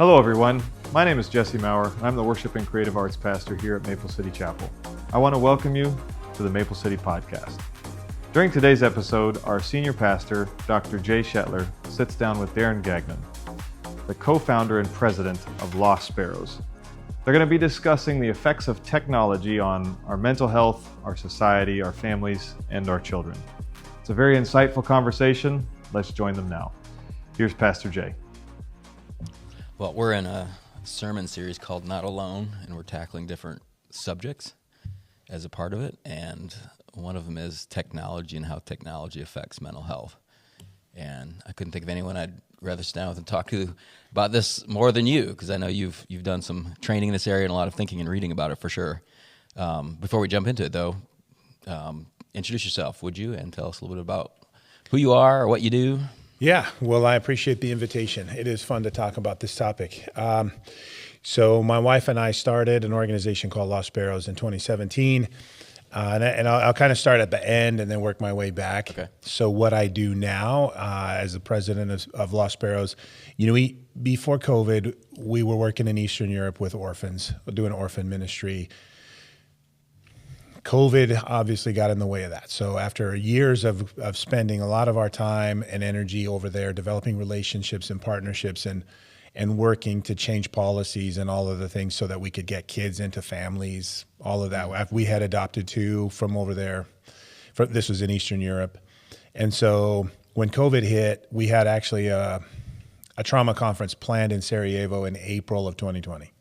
Hello everyone, my name is Jesse Maurer. I'm the Worship and Creative Arts Pastor here at Maple City Chapel. I want to welcome you to the Maple City Podcast. During today's episode, our senior pastor, Dr. Jay Shetler, sits down with Darren Gagnon, the co-founder and president of Lost Sparrows. They're going to be discussing the effects of technology on our mental health, our society, our families, and our children. It's a very insightful conversation. Let's join them now. Here's Pastor Jay. Well, we're in a sermon series called Not Alone, and we're tackling different subjects as a part of it, and one of them is technology and how technology affects mental health. And I couldn't think of anyone I'd rather sit down with and talk to about this more than you, because I know you've done some training in this area and a lot of thinking and reading about it for sure. Before we jump into it, though, introduce yourself, would you, and tell us a little bit about who you are or what you do? Yeah, well, I appreciate the invitation. It is fun to talk about this topic. So my wife and I started an organization called Lost Sparrows in 2017. And I'll kind of start at the end and then work my way back. Okay. So what I do now as the president of Lost Sparrows, before COVID, we were working in Eastern Europe with orphans, doing orphan ministry. COVID obviously got in the way of that. So after years of spending a lot of our time and energy over there, developing relationships and partnerships and working to change policies and all of the things so that we could get kids into families, all of that. We had adopted two from over there. This was in Eastern Europe. And so when COVID hit, we had actually a trauma conference planned in Sarajevo in April of 2020.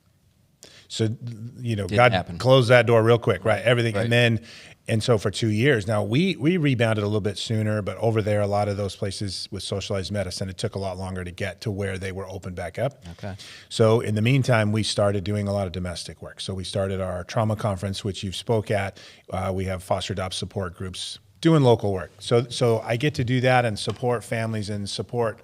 So, God happen. Closed that door real quick, right? Everything. Right. And so for 2 years, now we rebounded a little bit sooner, but over there, a lot of those places with socialized medicine, it took a lot longer to get to where they were open back up. Okay. So in the meantime, we started doing a lot of domestic work. So we started our trauma conference, which you've spoke at. We have foster adopt support groups doing local work. So I get to do that and support families and support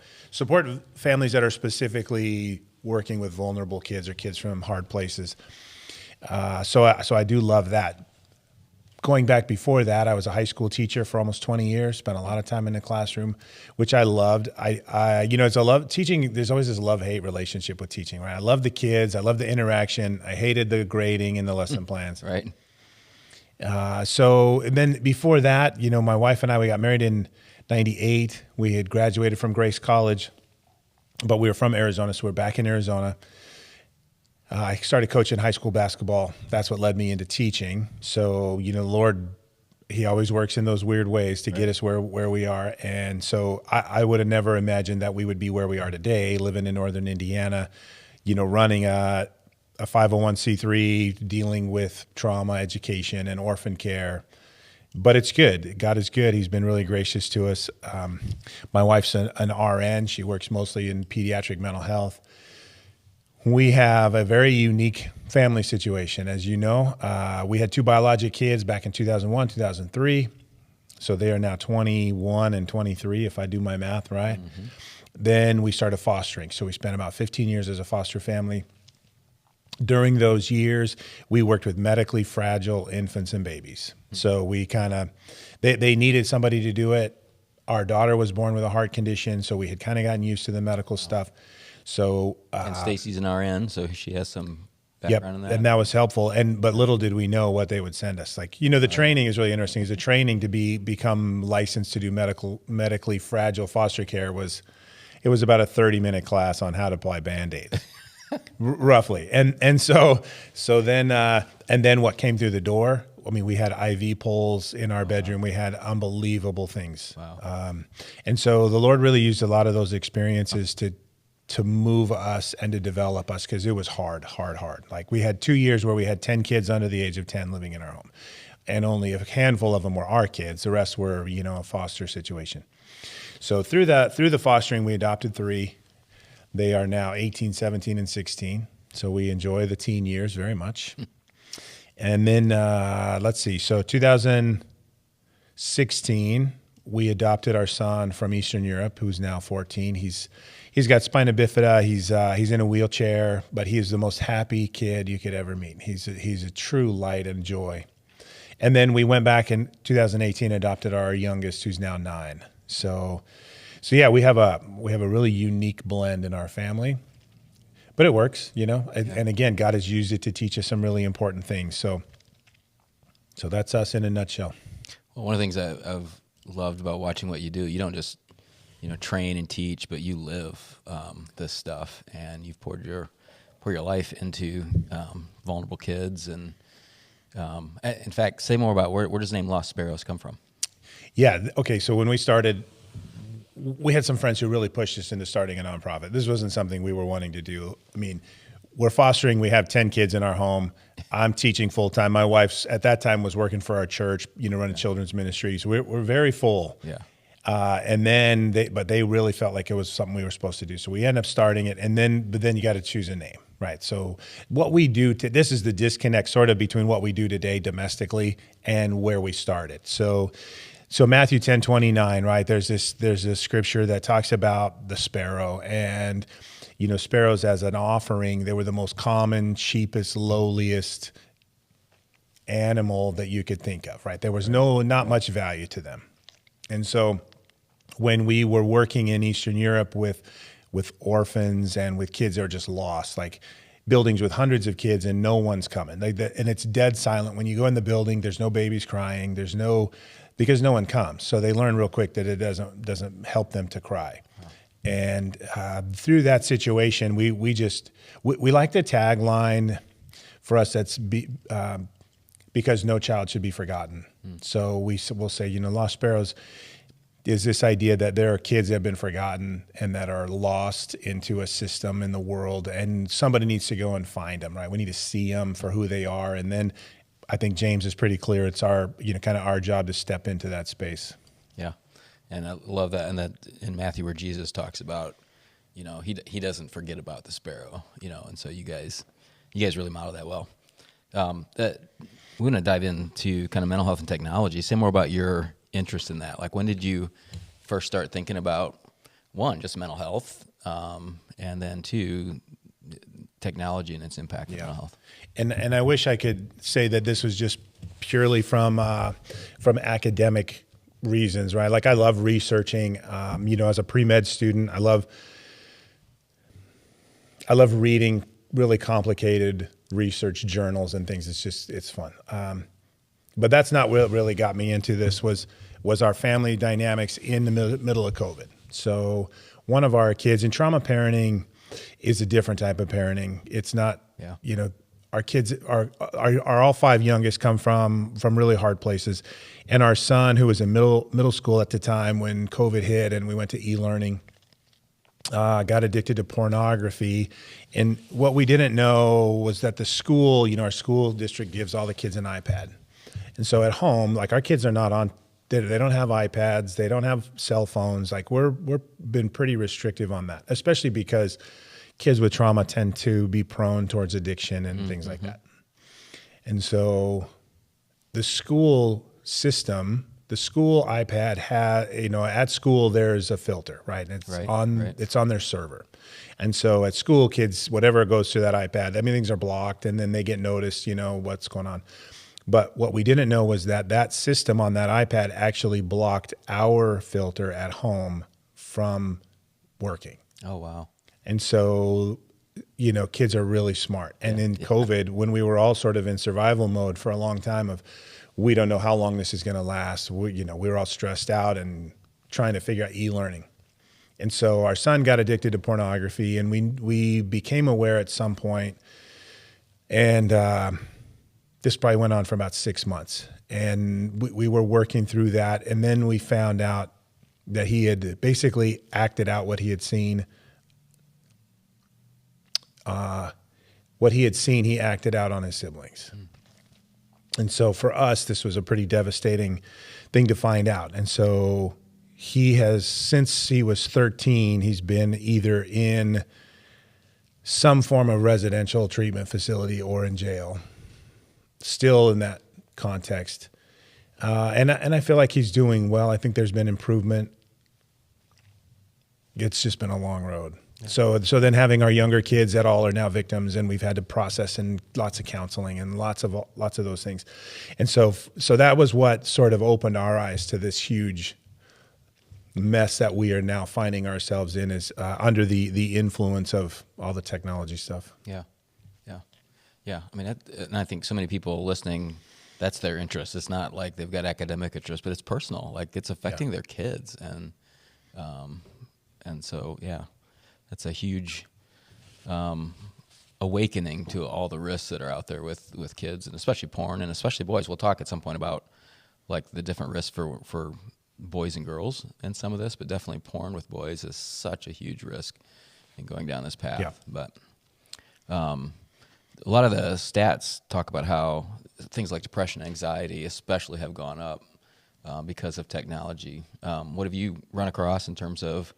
families that are specifically working with vulnerable kids or kids from hard places. So I do love that. Going back before that, I was a high school teacher for almost 20 years, spent a lot of time in the classroom, which I loved. It's a love teaching. There's always this love-hate relationship with teaching, right? I love the kids. I love the interaction. I hated the grading and the lesson plans. Right. And then before that, my wife and I, we got married in 98. We had graduated from Grace College, but we were from Arizona, so we're back in Arizona. I started coaching high school basketball. That's what led me into teaching. So, the Lord, He always works in those weird ways to get us where we are. And so I would have never imagined that we would be where we are today, living in northern Indiana, running a 501c3, dealing with trauma, education, and orphan care. But it's good. God is good. He's been really gracious to us. My wife's an RN. She works mostly in pediatric mental health. We have a very unique family situation. As you know, we had two biologic kids back in 2001, 2003. So they are now 21 and 23, if I do my math right. Mm-hmm. Then we started fostering. So we spent about 15 years as a foster family. During those years, we worked with medically fragile infants and babies. So we they needed somebody to do it. Our daughter was born with a heart condition, so we had kind of gotten used to the medical stuff. So and Stacy's an RN, so she has some background in that. And that was helpful. But little did we know what they would send us. The training is really interesting. The training to become licensed to do medically fragile foster care was about a 30-minute class on how to apply Band-Aids. Roughly. And so then what came through the door, we had IV poles in our bedroom. We had unbelievable things. Wow. And so the Lord really used a lot of those experiences to move us and to develop us, because it was hard. Like we had 2 years where we had 10 kids under the age of 10 living in our home, and only a handful of them were our kids. The rest were, a foster situation. So through the fostering, we adopted 3. They are now 18, 17, and 16. So we enjoy the teen years very much. And then, let's see. So 2016, we adopted our son from Eastern Europe, who's now 14. He's got spina bifida. He's in a wheelchair, but he is the most happy kid you could ever meet. He's a true light and joy. And then we went back in 2018, adopted our youngest, who's now 9. So yeah, we have a really unique blend in our family. but it works, and again, God has used it to teach us some really important things. So that's us in a nutshell. Well, one of the things I've loved about watching what you do, you don't just, train and teach, but you live this stuff, and you've poured your life into vulnerable kids. And in fact, say more about where does the name Lost Sparrows come from? Yeah. Okay. So when we started, we had some friends who really pushed us into starting a nonprofit. This wasn't something we were wanting to do. I mean, we're fostering. We have 10 kids in our home. I'm teaching full time. My wife's at that time was working for our church, running children's ministries. We're very full. Yeah. And then they really felt like it was something we were supposed to do. So we ended up starting it, but then you got to choose a name, right? So what we do, this is the disconnect sort of between what we do today domestically and where we started. So Matthew 10:29, right? There's a scripture that talks about the sparrow, and sparrows as an offering. They were the most common, cheapest, lowliest animal that you could think of, right? There was not much value to them, and so when we were working in Eastern Europe with orphans and with kids that are just lost, like buildings with hundreds of kids and no one's coming, and it's dead silent. When you go in the building, there's no babies crying. Because no one comes. So they learn real quick that it doesn't help them to cry. And through that situation, we like the tagline for us that's because no child should be forgotten. So we'll say, Lost Sparrows is this idea that there are kids that have been forgotten and that are lost into a system in the world, and somebody needs to go and find them, right? We need to see them for who they are, and then I think James is pretty clear. It's our, kind of our job to step into that space. Yeah, and I love that. And that in Matthew where Jesus talks about, he doesn't forget about the sparrow, and so you guys really model that well. We're going to dive into kind of mental health and technology. Say more about your interest in that. Like, when did you first start thinking about, one, just mental health, and then two, technology and its impact on mental health? And I wish I could say that this was just purely from academic reasons, right? Like, I love researching. As a pre-med student, I love reading really complicated research journals and things. It's fun. But that's not what really got me into this. Was our family dynamics in the middle of COVID. So one of our kids in trauma parenting is a different type of parenting. It's not, our kids are all five youngest come from really hard places. And our son, who was in middle school at the time when COVID hit and we went to e-learning, got addicted to pornography. And what we didn't know was that the school, our school district gives all the kids an iPad. And so at home, like, our kids are not on, they don't have iPads, they don't have cell phones. Like, we're been pretty restrictive on that, especially because kids with trauma tend to be prone towards addiction and things like that. And so the school system, the school iPad at school, there's a filter, right? It's on their server. And so at school, kids, whatever goes through that iPad, things are blocked, and then they get noticed, what's going on. But what we didn't know was that system on that iPad actually blocked our filter at home from working. Oh, wow. And so, kids are really smart. And in COVID, when we were all sort of in survival mode for a long time of, we don't know how long this is going to last. We were all stressed out and trying to figure out e-learning. And so our son got addicted to pornography, and we became aware at some point, and this probably went on for about 6 months. And we were working through that, and then we found out that he had basically acted out what he had seen. He acted out on his siblings. And so for us, this was a pretty devastating thing to find out. And so he has, since he was 13, he's been either in some form of residential treatment facility or in jail, still in that context. And I feel like he's doing well. I think there's been improvement. It's just been a long road. Yeah. So then having our younger kids that all are now victims, and we've had to process and lots of counseling and lots of those things. And so that was what sort of opened our eyes to this huge mess that we are now finding ourselves in is under the influence of all the technology stuff. Yeah. I mean, and I think so many people listening, that's their interest. It's not like they've got academic interest, but it's personal. Like it's affecting their kids, and so that's a huge awakening to all the risks that are out there with kids, and especially porn, and especially boys. We'll talk at some point about like the different risks for boys and girls in some of this, but definitely porn with boys is such a huge risk in going down this path. Yeah. But a lot of the stats talk about how things like depression, anxiety, especially have gone up because of technology. What have you run across in terms of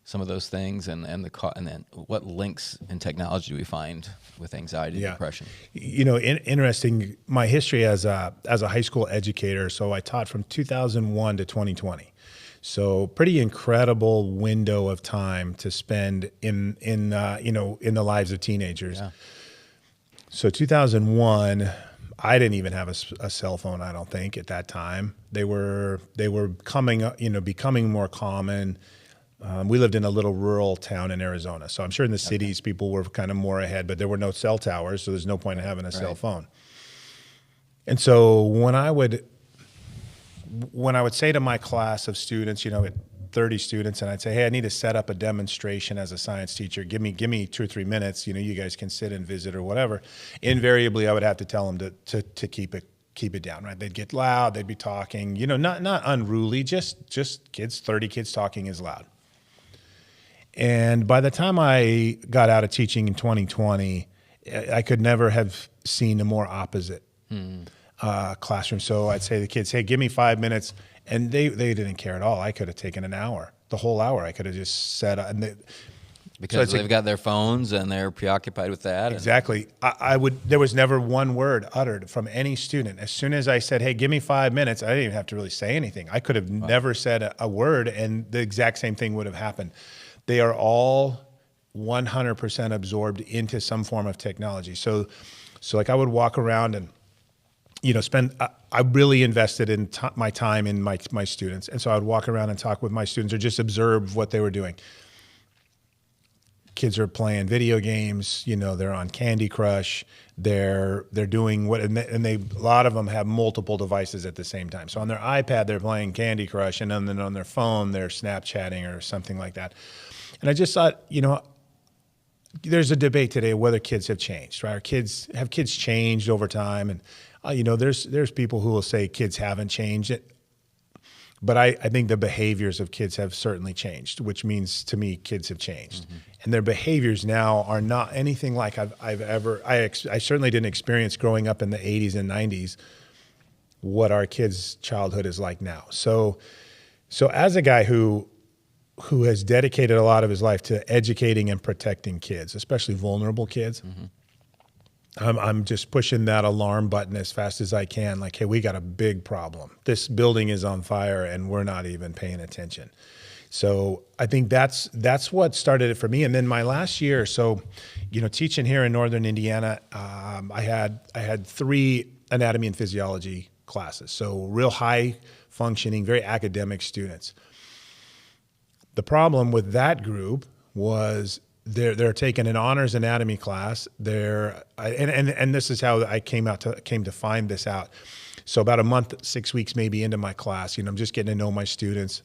some of those things, and then what links in technology do we find with anxiety and depression? Interesting. My history as a high school educator. So I taught from 2001 to 2020. So pretty incredible window of time to spend in the lives of teenagers. Yeah. So 2001, I didn't even have a cell phone, I don't think, at that time. They were becoming more common. We lived in a little rural town in Arizona. So I'm sure in the cities, people were kind of more ahead, but there were no cell towers, so there's no point in having a cell phone. And so when I would say to my class of students, 30 students, and I'd say, hey, I need to set up a demonstration as a science teacher. Give me 2 or 3 minutes. You guys can sit and visit or whatever. Invariably, I would have to tell them to keep it down, right? They'd get loud. They'd be talking, not unruly, just kids. 30 kids talking is loud. And by the time I got out of teaching in 2020, I could never have seen a more opposite classroom. So I'd say to the kids, hey, give me 5 minutes. And they didn't care at all. I could have taken an hour, the whole hour. I could have just said, because they've got their phones and they're preoccupied with that. Exactly. There was never one word uttered from any student. As soon as I said, hey, give me 5 minutes, I didn't even have to really say anything. I could have never said a word, and the exact same thing would have happened. They are all 100% absorbed into some form of technology. So like I would walk around and I really invested in my time in my students. And so I would walk around and talk with my students or just observe what they were doing. Kids are playing video games, they're on Candy Crush, they're doing a lot of them have multiple devices at the same time. So on their iPad, they're playing Candy Crush, and then on their phone, they're Snapchatting or something like that. And I just thought, there's a debate today whether kids have changed, right? Have kids changed over time? And there's people who will say kids haven't changed, but I think the behaviors of kids have certainly changed, which means to me kids have changed, and their behaviors now are not anything like I certainly didn't experience growing up in the 80s and 90s what our kids' childhood is like now. So as a guy who has dedicated a lot of his life to educating and protecting kids, especially vulnerable kids. I'm just pushing that alarm button as fast as I can. Like, hey, we got a big problem. This building is on fire and we're not even paying attention. So I think that's what started it for me. And then my last year, teaching here in Northern Indiana, I had 3 anatomy and physiology classes. So real high functioning, very academic students. The problem with that group was they're taking an honors anatomy class. And this is how I came to find this out. So about a month, 6 weeks maybe into my class, I'm just getting to know my students.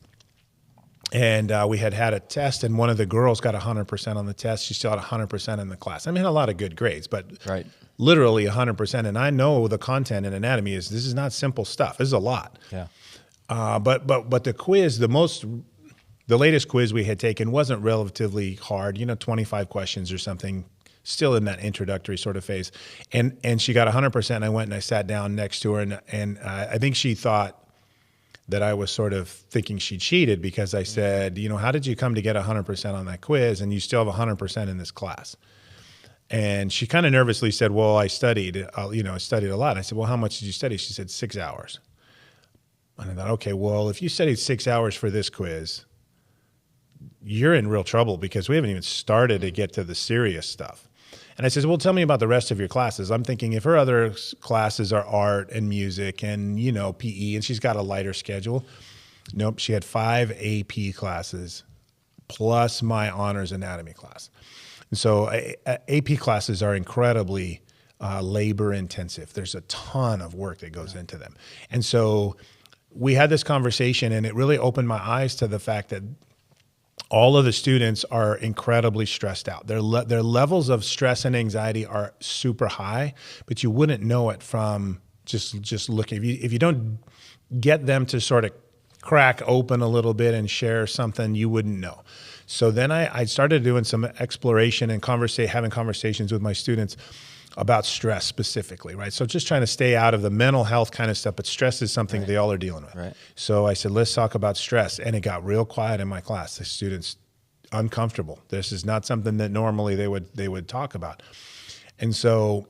And we had a test, and one of the girls got 100% on the test. She still had 100% in the class. I mean, a lot of good grades, but literally 100%. And I know the content in anatomy this is not simple stuff. This is a lot. Yeah. But the quiz, the latest quiz we had taken wasn't relatively hard, 25 questions or something, still in that introductory sort of phase. And she got 100%. I went and I sat down next to her, and I think she thought that I was sort of thinking she cheated because I said, how did you come to get 100% on that quiz and you still have 100% in this class? And she kind of nervously said, well, I studied, I studied a lot. I said, well, how much did you study? She said 6 hours. And I thought, okay, well, if you studied 6 hours for this quiz, you're in real trouble because we haven't even started to get to the serious stuff. And I said, well, tell me about the rest of your classes. I'm thinking if her other classes are art and music and, PE, and she's got a lighter schedule, Nope. She had 5 AP classes plus my honors anatomy class. And so AP classes are incredibly labor intensive. There's a ton of work that goes into them. And so we had this conversation, and it really opened my eyes to the fact that all of the students are incredibly stressed out. Their levels of stress and anxiety are super high, but you wouldn't know it from just looking. If you don't get them to sort of crack open a little bit and share something, you wouldn't know. So then I started doing some exploration and having conversations with my students about stress specifically, right? So just trying to stay out of the mental health kind of stuff, but stress is something they all are dealing with. Right. So I said, let's talk about stress. And it got real quiet in my class. The students uncomfortable. This is not something that normally they would talk about. And so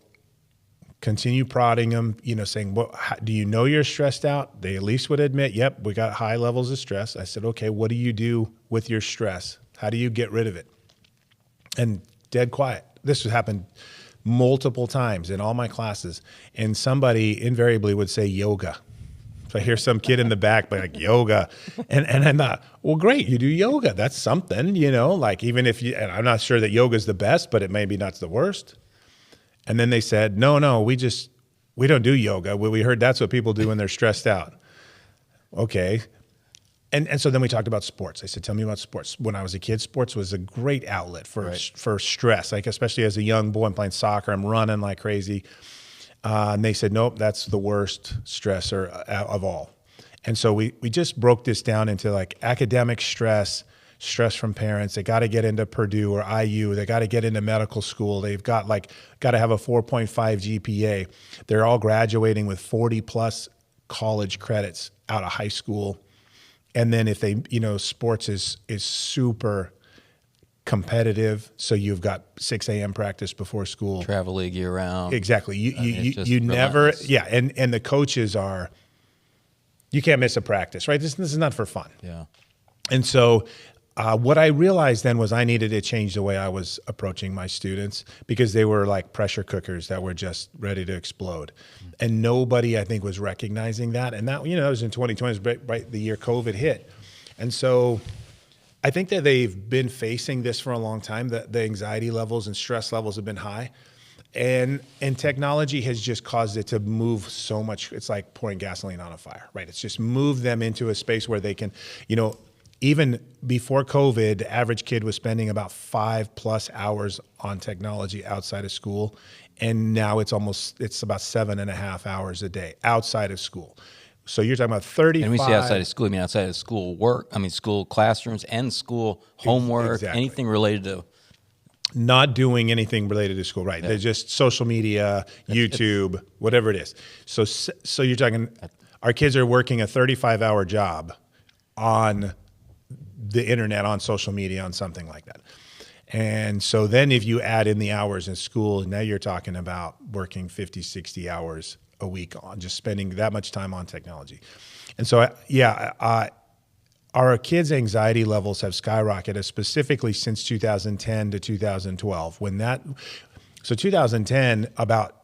continue prodding them, saying, do you know you're stressed out? They at least would admit, yep, we got high levels of stress. I said, okay, what do you do with your stress? How do you get rid of it? And dead quiet. This would happen multiple times in all my classes. And somebody invariably would say yoga. So I hear some kid in the back like yoga. And I thought, well, great, you do yoga. That's something, like even if and I'm not sure that yoga is the best, but it maybe not the worst. And then they said, no, we don't do yoga. We heard that's what people do when they're stressed out. Okay. And so then we talked about sports. I said, tell me about sports. When I was a kid, sports was a great outlet for stress, like especially as a young boy. I'm playing soccer. I'm running like crazy. And they said, nope, that's the worst stressor of all. And so we just broke this down into like academic stress from parents. They got to get into Purdue or IU. They got to get into medical school. They've got to have a 4.5 GPA. They're all graduating with 40 plus college credits out of high school. And then if they, sports is super competitive. So you've got 6 a.m. practice before school. Travel league year round. Exactly. You never, and the coaches are, you can't miss a practice, right? This is not for fun. Yeah. And so what I realized then was I needed to change the way I was approaching my students because they were like pressure cookers that were just ready to explode. And nobody, I think, was recognizing that. And that, that was in 2020, right the year COVID hit. And so I think that they've been facing this for a long time, that the anxiety levels and stress levels have been high. And technology has just caused it to move so much. It's like pouring gasoline on a fire, right? It's just moved them into a space where they can, even before COVID, the average kid was spending about 5+ hours on technology outside of school. And now it's about 7.5 hours a day outside of school. So you're talking about 35. And we say outside of school, I mean outside of school work, school classrooms and school homework, Exactly. anything related to. Not doing anything related to school, right? Yeah. They're just social media, YouTube, whatever it is. So you're talking, our kids are working a 35-hour job on the internet, on social media, on something like that. And so then if you add in the hours in school, now you're talking about working 50, 60 hours a week on just spending that much time on technology. And so, our kids' anxiety levels have skyrocketed, specifically since 2010 to 2012. So 2010, about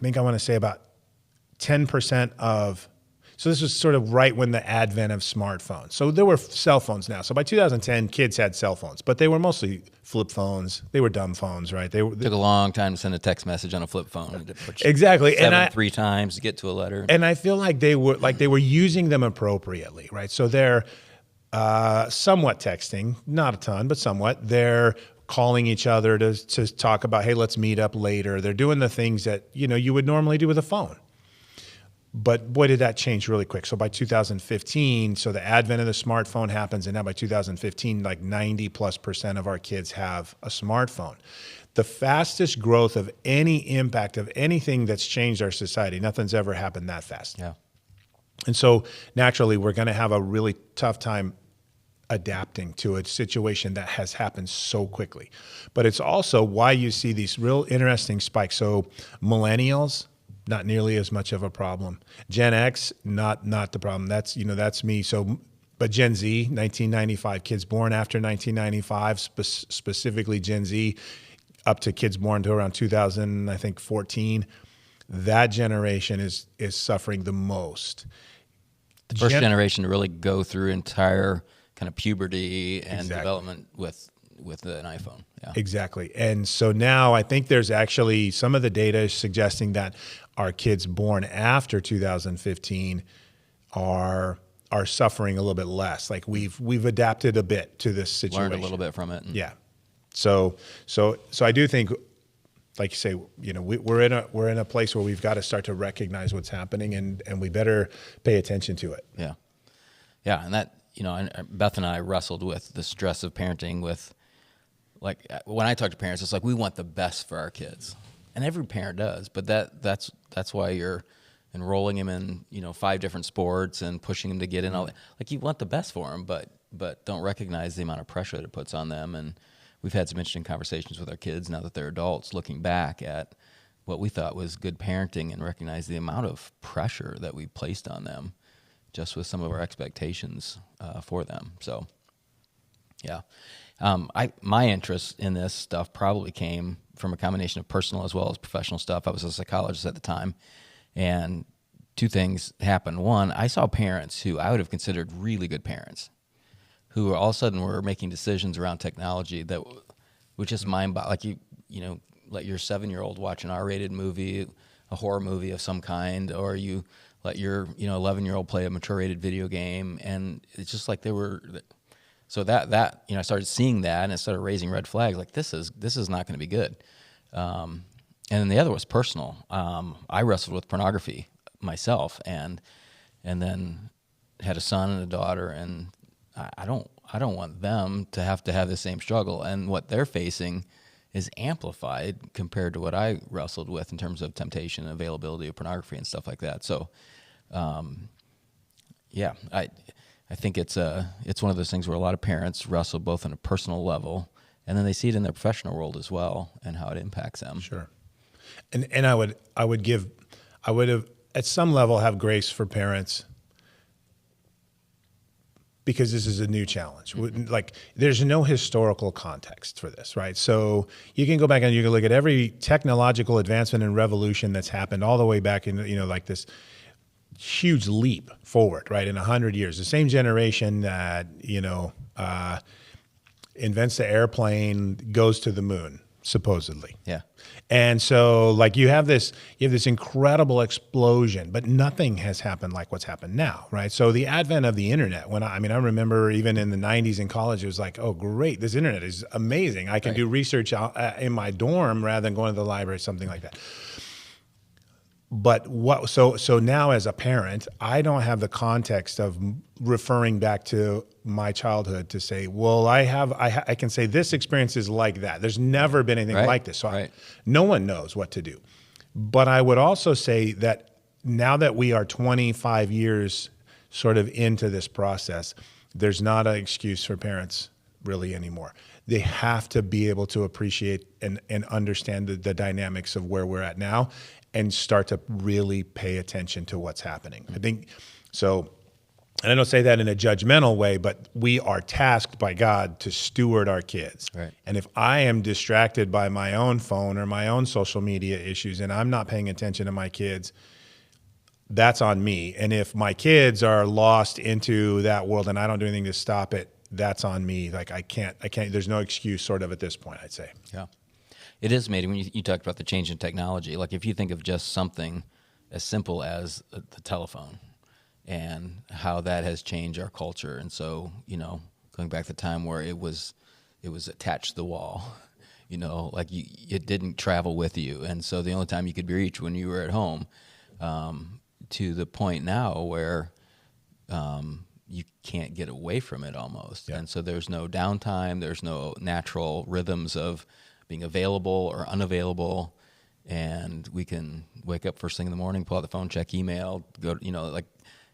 10% of, so this was sort of right when the advent of smartphones. So there were cell phones now. So by 2010, kids had cell phones, but they were mostly flip phones. They were dumb phones, right? It took a long time to send a text message on a flip phone. Exactly. 3 times to get to a letter. And I feel like they were using them appropriately, right? So they're somewhat texting, not a ton, but somewhat. They're calling each other to talk about, hey, let's meet up later. They're doing the things that you would normally do with a phone. But boy, did that change really quick. So by 2015, so the advent of the smartphone happens, and now by 2015, like 90+% of our kids have a smartphone. The fastest growth of any impact of anything that's changed our society, nothing's ever happened that fast. Yeah. And so naturally, we're going to have a really tough time adapting to a situation that has happened so quickly. But it's also why you see these real interesting spikes. So millennials, not nearly as much of a problem. Gen X, not the problem. That's me. So, but Gen Z, 1995, kids born after 1995, specifically Gen Z, up to kids born to around 2014, that generation is suffering the most. first generation to really go through entire kind of puberty and Exactly. development with an iPhone. Yeah. Exactly. And so now I think there's actually some of the data suggesting that our kids born after 2015 are suffering a little bit less. Like we've adapted a bit to this situation. Learned a little bit from it. Yeah. So I do think, like you say, we're in a place where we've got to start to recognize what's happening, and we better pay attention to it. Yeah. Yeah. And that, and Beth and I wrestled with the stress of parenting with, like, when I talk to parents, it's like, we want the best for our kids. And every parent does, but that's why you're enrolling him in, 5 different sports and pushing him to get in all that. Like, you want the best for him, but don't recognize the amount of pressure that it puts on them. And we've had some interesting conversations with our kids now that they're adults, looking back at what we thought was good parenting and recognize the amount of pressure that we placed on them just with some of our expectations for them. So, yeah. My interest in this stuff probably came from a combination of personal as well as professional stuff. I was a psychologist at the time, and 2 things happened. One, I saw parents who I would have considered really good parents who all of a sudden were making decisions around technology that was just mind-boggling. Like you let your 7-year-old watch an R-rated movie, a horror movie of some kind, or you let your 11-year-old play a mature-rated video game, and it's just like they were. So that I started seeing that, and it started raising red flags. Like, this is not going to be good. And then the other was personal. I wrestled with pornography myself, and then had a son and a daughter, and I don't want them to have the same struggle. And what they're facing is amplified compared to what I wrestled with in terms of temptation and availability of pornography and stuff like that. So, yeah, I think it's one of those things where a lot of parents wrestle both on a personal level, and then they see it in their professional world as well, and how it impacts them. Sure. And I would have at some level have grace for parents, because this is a new challenge. Mm-hmm. Like, there's no historical context for this, right? So you can go back and you can look at every technological advancement and revolution that's happened all the way back in, like this huge leap forward, right? In 100 years, the same generation that, invents the airplane goes to the moon, supposedly. Yeah. And so, like, you have this incredible explosion, but nothing has happened like what's happened now, right? So the advent of the internet, I remember even in the 90s in college, it was like, oh, great, this internet is amazing. I can do research in my dorm rather than going to the library, something like that. But so now as a parent, I don't have the context of referring back to my childhood to say, well, I can say this experience is like that. There's never been anything like this. So no one knows what to do. But I would also say that now that we are 25 years sort of into this process, there's not an excuse for parents really anymore. They have to be able to appreciate and understand the dynamics of where we're at now, and start to really pay attention to what's happening. I think so. And I don't say that in a judgmental way, but we are tasked by God to steward our kids. Right. And if I am distracted by my own phone or my own social media issues, and I'm not paying attention to my kids, that's on me. And if my kids are lost into that world and I don't do anything to stop it, that's on me. Like, I can't, there's no excuse sort of at this point, I'd say. Yeah. It is amazing when you talked about the change in technology. Like, if you think of just something as simple as the telephone and how that has changed our culture. And so, going back to the time where it was attached to the wall, like it didn't travel with you. And so the only time you could be reached when you were at home, to the point now where you can't get away from it almost. Yeah. And so there's no downtime. There's no natural rhythms of being available or unavailable, and we can wake up first thing in the morning, pull out the phone, check email, go, like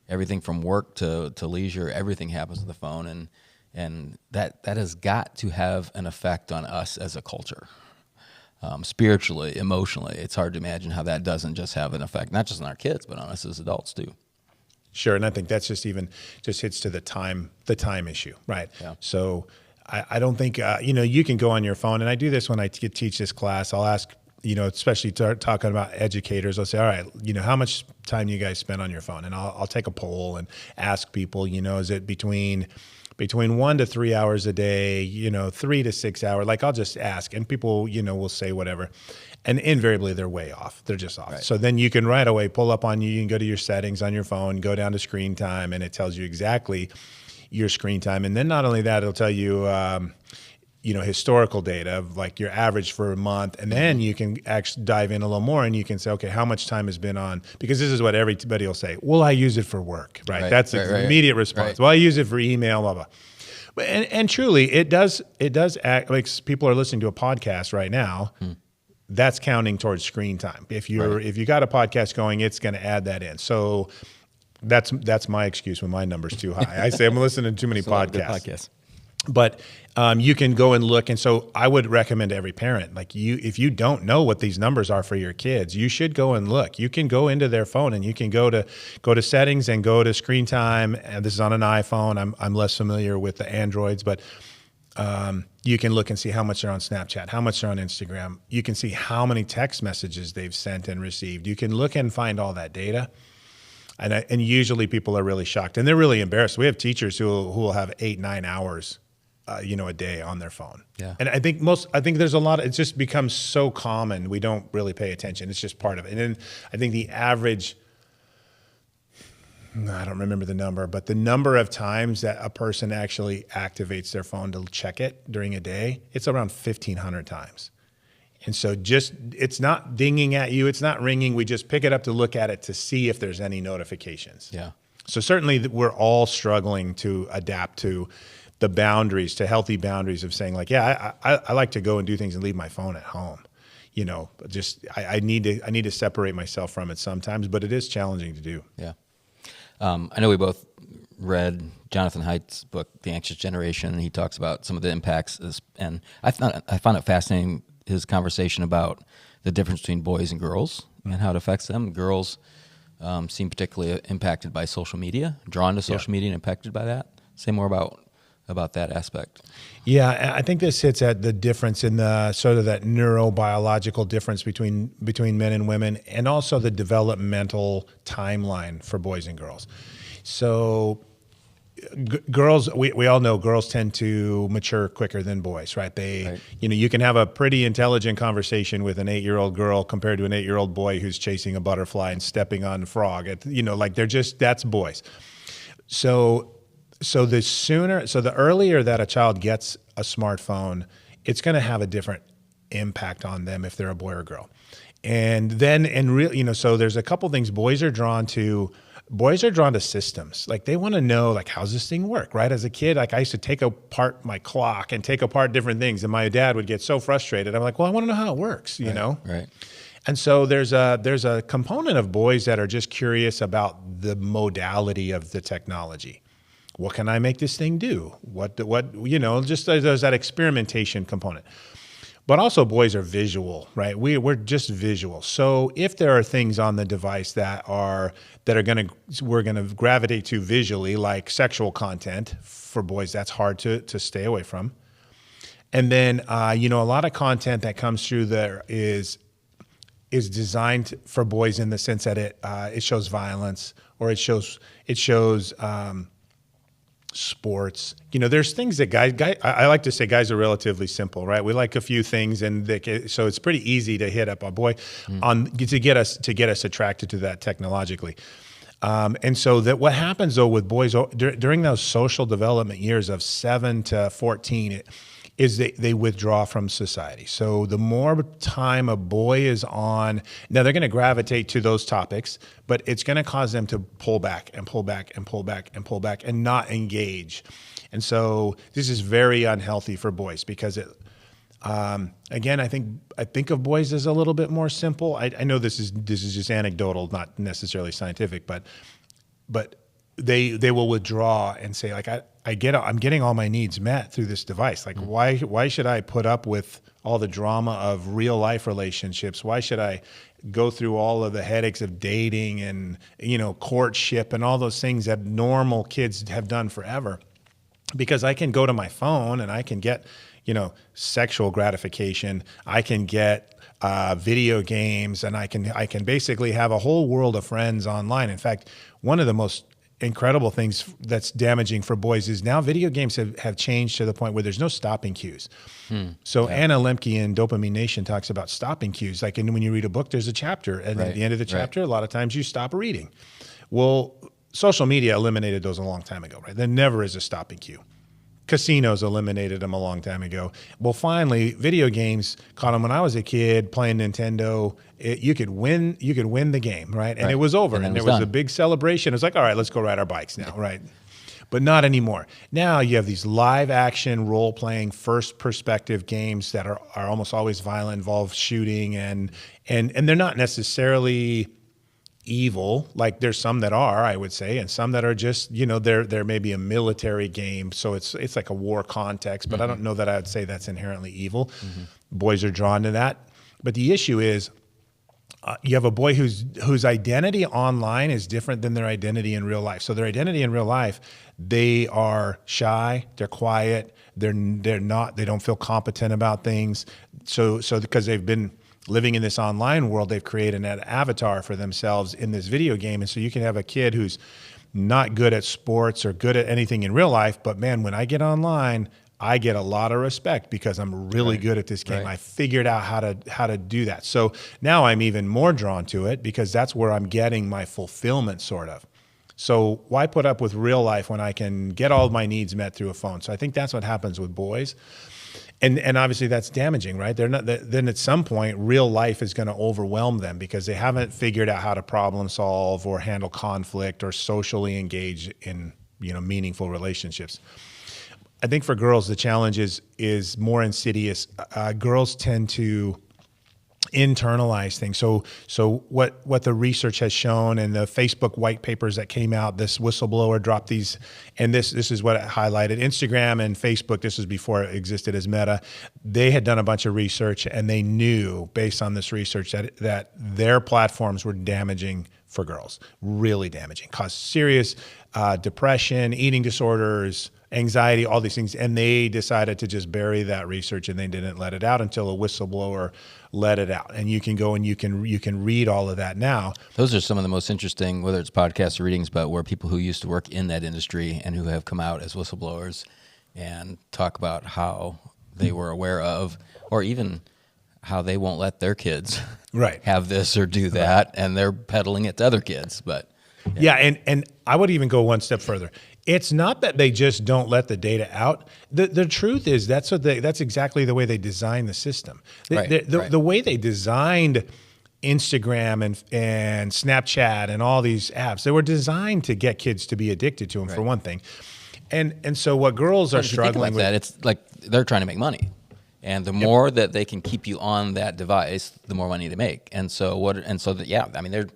everything from work to leisure, everything happens with the phone, and that has got to have an effect on us as a culture, spiritually, emotionally. It's hard to imagine how that doesn't just have an effect, not just on our kids, but on us as adults too. Sure, and I think that's just hits to the time issue, right? Yeah. So I don't think, you can go on your phone, and I do this when I teach this class. I'll ask especially talking about educators, I'll say, all right, how much time do you guys spend on your phone? And I'll take a poll and ask people, is it between 1 to 3 hours a day, 3 to 6 hours? Like, I'll just ask, and people, will say whatever. And invariably they're way off. They're just off. Right. So then you can right away pull up on you can go to your settings on your phone, go down to screen time, and it tells you exactly your screen time. And then not only that, it'll tell you, historical data of like your average for a month. And then you can actually dive in a little more and you can say, okay, how much time has been on? Because this is what everybody will say. Well, I use it for work, right? That's the immediate response. Right. Well, I use it for email, blah, blah. And truly, it does act like people are listening to a podcast right now. That's counting towards screen time. If you got a podcast going, it's going to add that in. So that's my excuse when my number's too high. I say I'm listening to too many podcasts. But you can go and look, and so I would recommend to every parent, like if you don't know what these numbers are for your kids, you should go and look. You can go into their phone and you can go to settings and go to screen time. And this is on an iPhone. I'm less familiar with the Androids, but you can look and see how much they're on Snapchat, how much they're on Instagram. You can see how many text messages they've sent and received. You can look and find all that data. And usually people are really shocked and they're really embarrassed. We have teachers who will have 8-9 hours a day on their phone. Yeah. And I think there's a lot, it just becomes so common. We don't really pay attention. It's just part of it. And then I think the average, I don't remember the number, but the number of times that a person actually activates their phone to check it during a day, it's around 1,500 times. And so it's not dinging at you. It's not ringing. We just pick it up to look at it to see if there's any notifications. Yeah. So certainly we're all struggling to adapt to the boundaries, to healthy boundaries of saying like, yeah, I like to go and do things and leave my phone at home. I need to separate myself from it sometimes, but it is challenging to do. Yeah. I know we both read Jonathan Haidt's book, The Anxious Generation, and he talks about some of the impacts. And I found it fascinating, his conversation about the difference between boys and girls and how it affects them. Girls seem particularly impacted by social media, drawn to social media and impacted by that. Say more about that aspect. Yeah, I think this hits at the difference in the sort of that neurobiological difference between men and women, and also the developmental timeline for boys and girls. So girls, we all know girls tend to mature quicker than boys, right? You can have a pretty intelligent conversation with an 8-year-old girl compared to an 8-year-old boy who's chasing a butterfly and stepping on a frog. That's boys. So the earlier that a child gets a smartphone, it's going to have a different impact on them if they're a boy or girl. And then, so there's a couple things boys are drawn to systems. Like they want to know, like, how's this thing work, right? As a kid, like I used to take apart my clock and take apart different things. And my dad would get so frustrated. I'm like, well, I want to know how it works, you know? Right. And so there's a component of boys that are just curious about the modality of the technology. What can I make this thing do? Just there's that experimentation component. But also boys are visual, right? We're just visual. So if there are things on the device we're gonna gravitate to visually, like sexual content for boys, that's hard to stay away from. And then a lot of content that comes through there is designed for boys in the sense that it shows violence, or it shows sports. There's things that I like to say guys are relatively simple, right? We like a few things, so it's pretty easy to hit up a boy to get us attracted to that technologically. And so that what happens though with boys during those social development years of 7 to 14 is they withdraw from society. So the more time a boy is on, now they're going to gravitate to those topics, but it's going to cause them to pull back and pull back and pull back and pull back and not engage. And so this is very unhealthy for boys because again, I think of boys as a little bit more simple. I know this is just anecdotal, not necessarily scientific, but they will withdraw and say, like, I'm getting all my needs met through this device. Like, why should I put up with all the drama of real life relationships? Why should I go through all of the headaches of dating and, courtship and all those things that normal kids have done forever? Because I can go to my phone and I can get, sexual gratification. I can get video games, and I can basically have a whole world of friends online. In fact, one of the most incredible things that's damaging for boys is now video games have changed to the point where there's no stopping cues. So Anna Lemke in Dopamine Nation talks about stopping cues. Like when you read a book, there's a chapter, and at the end of the chapter, a lot of times you stop reading. Well, social media eliminated those a long time ago, right? There never is a stopping cue. Casinos eliminated them a long time ago. Well, finally, video games caught them when I was a kid playing Nintendo. You could win the game, right? And it was over, and there was a big celebration. It was like, all right, let's go ride our bikes now, right? But not anymore. Now you have these live action, role playing, first perspective games that are almost always violent, involve shooting, and they're not necessarily evil. Like there's some that are, I would say, and some that are just, they're maybe a military game, so it's like a war context, but I don't know that I would say that's inherently evil. Boys are drawn to that. But the issue is you have a boy whose identity online is different than their identity in real life. So their identity in real life, they are shy, they're quiet, they don't feel competent about things. So because they've been living in this online world, they've created an avatar for themselves in this video game. And so you can have a kid who's not good at sports or good at anything in real life, but man, when I get online, I get a lot of respect because I'm really good at this game. I figured out how to do that. So now I'm even more drawn to it because that's where I'm getting my fulfillment, sort of. So why put up with real life when I can get all of my needs met through a phone? So I think that's what happens with boys. And obviously that's damaging, right? Then at some point, real life is going to overwhelm them because they haven't figured out how to problem solve or handle conflict or socially engage in meaningful relationships. I think for girls, the challenge is more insidious. Girls tend to internalize things. So what the research has shown, and the Facebook white papers that came out, this whistleblower dropped these, and this is what it highlighted. Instagram and Facebook, this was before it existed as Meta, they had done a bunch of research, and they knew based on this research that their platforms were damaging for girls, really damaging, caused serious depression, eating disorders, anxiety, all these things. And they decided to just bury that research, and they didn't let it out until a whistleblower let it out. And you can go and you can read all of that now. Those are some of the most interesting, whether it's podcasts or readings, but where people who used to work in that industry and who have come out as whistleblowers and talk about how they were aware of, or even how they won't let their kids have this or do that, and they're peddling it to other kids. But and I would even go one step further. It's not that they just don't let the data out. The truth is that's exactly the way they designed the system. The way they designed Instagram and Snapchat and all these apps, they were designed to get kids to be addicted to them, for one thing. And so what girls are struggling with, it's like they're trying to make money. And the more that they can keep you on that device, the more money they make. And so they're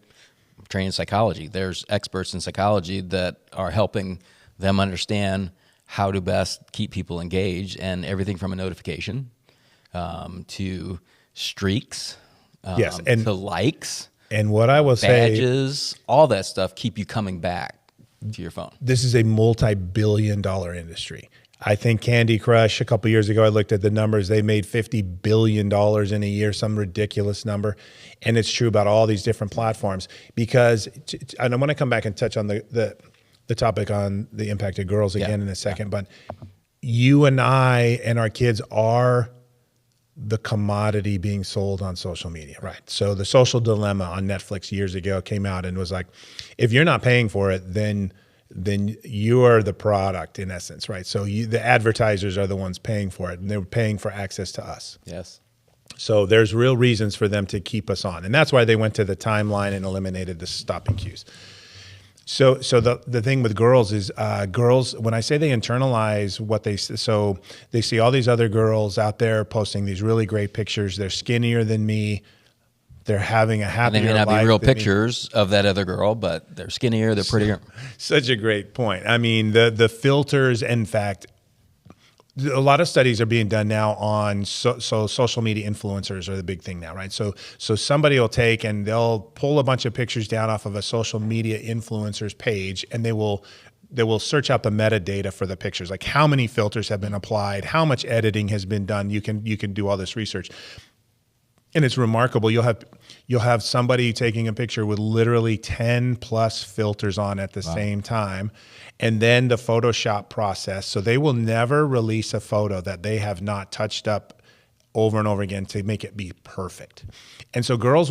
trained in psychology. There's experts in psychology that are helping them understand how to best keep people engaged, and everything from a notification to streaks, and to likes, and what I will badges, all that stuff keep you coming back to your phone. This is a multi-billion-dollar industry. I think Candy Crush, a couple years ago, I looked at the numbers. They made $50 billion in a year, some ridiculous number. And it's true about all these different platforms. Because, and I want to come back and touch on the topic on the impact of girls again in a second, but you and I and our kids are the commodity being sold on social media, right? So The Social Dilemma on Netflix years ago came out and was like, if you're not paying for it, then you are the product in essence, right? So the advertisers are the ones paying for it, and they're paying for access to us. Yes. So there's real reasons for them to keep us on. And that's why they went to the timeline and eliminated the stopping cues. So the thing with girls is girls, when I say they internalize what they see all these other girls out there posting these really great pictures. They're skinnier than me. They're having a happier life. And they may not be real pictures of that other girl, but they're skinnier, they're prettier. Such a great point. I mean, the filters, in fact, a lot of studies are being done now on social media influencers are the big thing now, right? So somebody will take and they'll pull a bunch of pictures down off of a social media influencer's page, and they will search out the metadata for the pictures, like how many filters have been applied, how much editing has been done. You can do all this research. And it's remarkable. You'll have somebody taking a picture with literally 10 plus filters on at the same time. And then the Photoshop process. So they will never release a photo that they have not touched up over and over again to make it be perfect. And so girls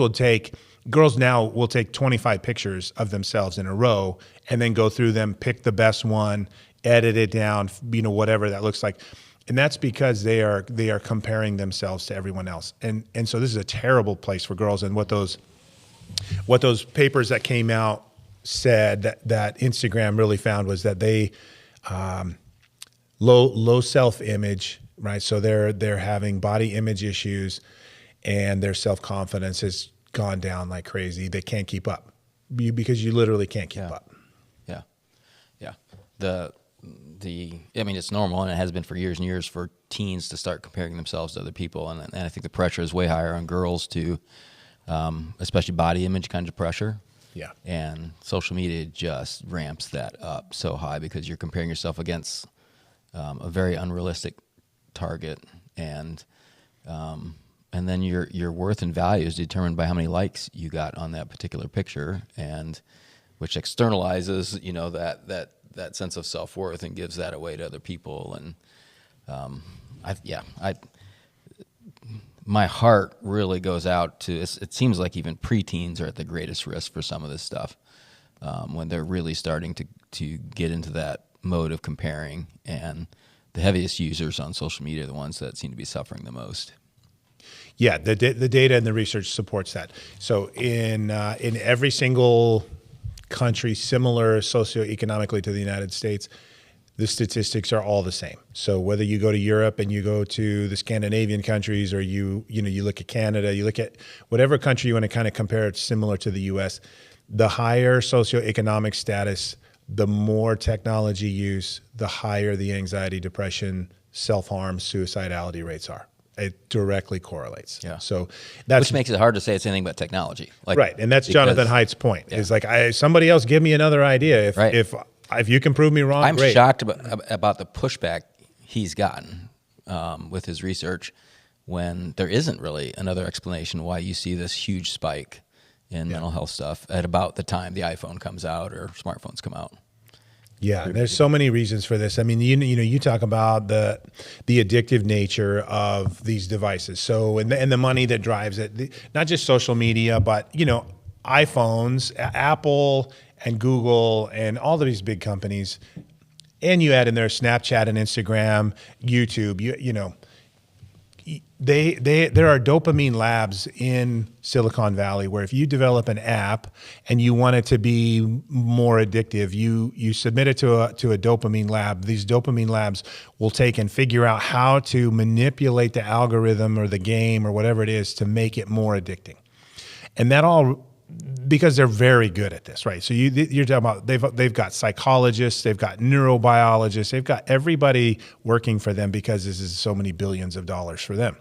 now will take 25 pictures of themselves in a row and then go through them, pick the best one, edit it down, whatever that looks like. And that's because they are comparing themselves to everyone else. And so this is a terrible place for girls. And what those papers that came out said that Instagram really found was that they low self-image, right? So they're having body image issues, and their self-confidence has gone down like crazy. They can't keep up because you literally can't keep up. Yeah. I mean, it's normal, and it has been for years and years for teens to start comparing themselves to other people. And I think the pressure is way higher on girls to, especially body image kind of pressure. Yeah. And social media just ramps that up so high because you're comparing yourself against a very unrealistic target, and then your worth and value is determined by how many likes you got on that particular picture, and which externalizes, that sense of self-worth and gives that away to other people. And my heart really goes out to, it seems like even preteens are at the greatest risk for some of this stuff when they're really starting to get into that mode of comparing. And the heaviest users on social media are the ones that seem to be suffering the most. Yeah, the data and the research supports that. So in every single country similar socioeconomically to the United States, the statistics are all the same. So whether you go to Europe and you go to the Scandinavian countries, or you look at Canada, you look at whatever country you want to kind of compare it similar to the US, the higher socioeconomic status, the more technology use, the higher the anxiety, depression, self-harm, suicidality rates are. It directly correlates. Yeah. So that's, which makes it hard to say it's anything but technology. Right. And that's Jonathan Haidt's point. Yeah. Is like, somebody else give me another idea. If you can prove me wrong, I'm great. shocked about the pushback he's gotten with his research, when there isn't really another explanation why you see this huge spike in mental health stuff at about the time the iPhone comes out or smartphones come out. Yeah, there's so many reasons for this. I mean, you talk about the addictive nature of these devices. So and the money that drives it, not just social media, but iPhones, Apple and Google and all of these big companies, and you add in there Snapchat and Instagram, YouTube. There are dopamine labs in Silicon Valley where if you develop an app and you want it to be more addictive, you submit it to a dopamine lab. These dopamine labs will take and figure out how to manipulate the algorithm or the game or whatever it is to make it more addicting. And that all because they're very good at this, right? So you're talking about they've got psychologists, they've got neurobiologists, they've got everybody working for them because this is so many billions of dollars for them.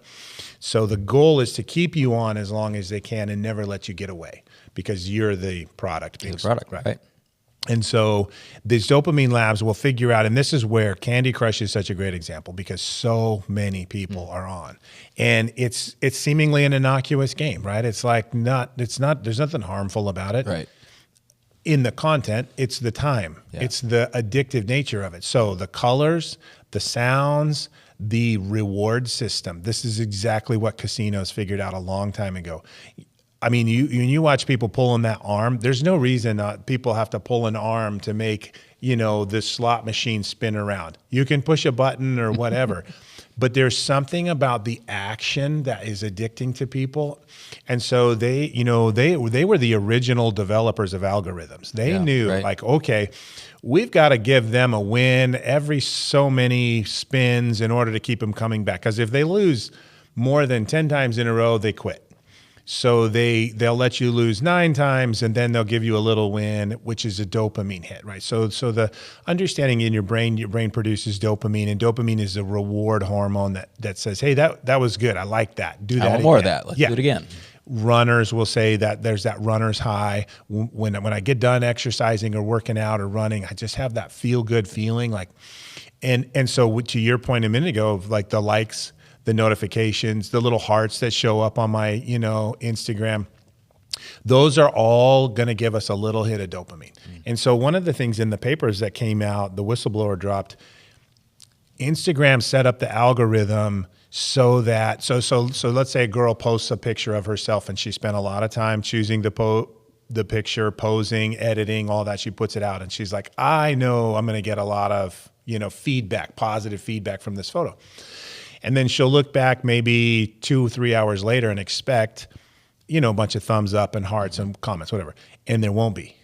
So the goal is to keep you on as long as they can and never let you get away because you're the product. You're the product, right? And so these dopamine labs will figure out, and this is where Candy Crush is such a great example because so many people are on. And it's seemingly an innocuous game, right? It's like there's nothing harmful about it. Right. In the content, it's the time. Yeah. It's the addictive nature of it. So the colors, the sounds, the reward system. This is exactly what casinos figured out a long time ago. I mean, you watch people pulling that arm. There's no reason people have to pull an arm to make, this slot machine spin around. You can push a button or whatever. But there's something about the action that is addicting to people. And so they were the original developers of algorithms. They knew like, okay, we've got to give them a win every so many spins in order to keep them coming back. Because if they lose more than 10 times in a row, they quit. So they'll let you lose 9 times and then they'll give you a little win, which is a dopamine hit, right? So the understanding in your brain produces dopamine, and dopamine is a reward hormone that says, hey, that was good. I like that. Do that I want more of that. Let's do it again. Runners will say that there's that runner's high. When I get done exercising or working out or running, I just have that feel good feeling. And so to your point a minute ago of like the likes, the notifications, the little hearts that show up on my, Instagram. Those are all going to give us a little hit of dopamine. And so one of the things in the papers that came out, the whistleblower dropped, Instagram set up the algorithm so that, so let's say a girl posts a picture of herself and she spent a lot of time choosing the picture, posing, editing, all that. She puts it out and she's like, I know I'm going to get a lot of, feedback, positive feedback from this photo. And then she'll look back maybe 2-3 hours later and expect, a bunch of thumbs up and hearts and comments, whatever. And there won't be.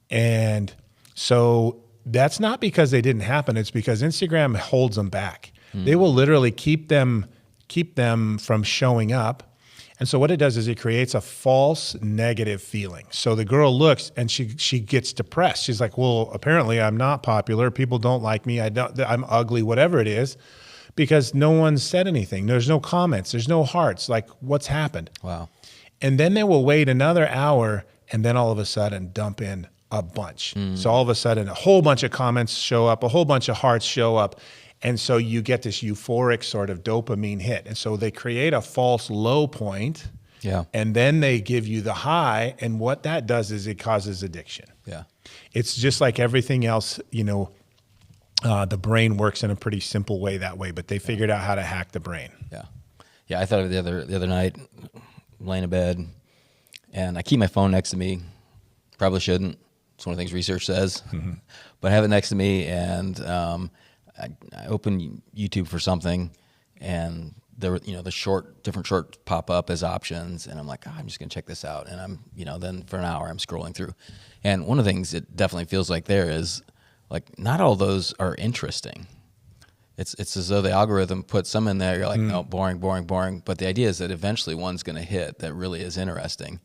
And so that's not because they didn't happen. It's because Instagram holds them back. They will literally keep them from showing up. And so what it does is it creates a false negative feeling. So the girl looks and she gets depressed. She's like, well, apparently I'm not popular. People don't like me. I'm ugly, whatever it is, because no one said anything. There's no comments. There's no hearts. Like, what's happened? Wow. And then they will wait another hour and then all of a sudden dump in a bunch. So all of a sudden a whole bunch of comments show up, a whole bunch of hearts show up. And so you get this euphoric sort of dopamine hit. And so they create a false low point. Yeah. And then they give you the high. And what that does is it causes addiction. Yeah. It's just like everything else, the brain works in a pretty simple way that way, but they figured out how to hack the brain. Yeah. Yeah. I thought of it the other night, laying in bed, and I keep my phone next to me. Probably shouldn't. It's one of the things research says. But I have it next to me, and I open YouTube for something, and there were, different shorts pop up as options, and I'm like, I'm just gonna check this out, and I'm, then for an hour I'm scrolling through, and one of the things it definitely feels like there is, like, not all those are interesting. It's as though the algorithm puts some in there, you're like, no, boring, but the idea is that eventually one's gonna hit that really is interesting,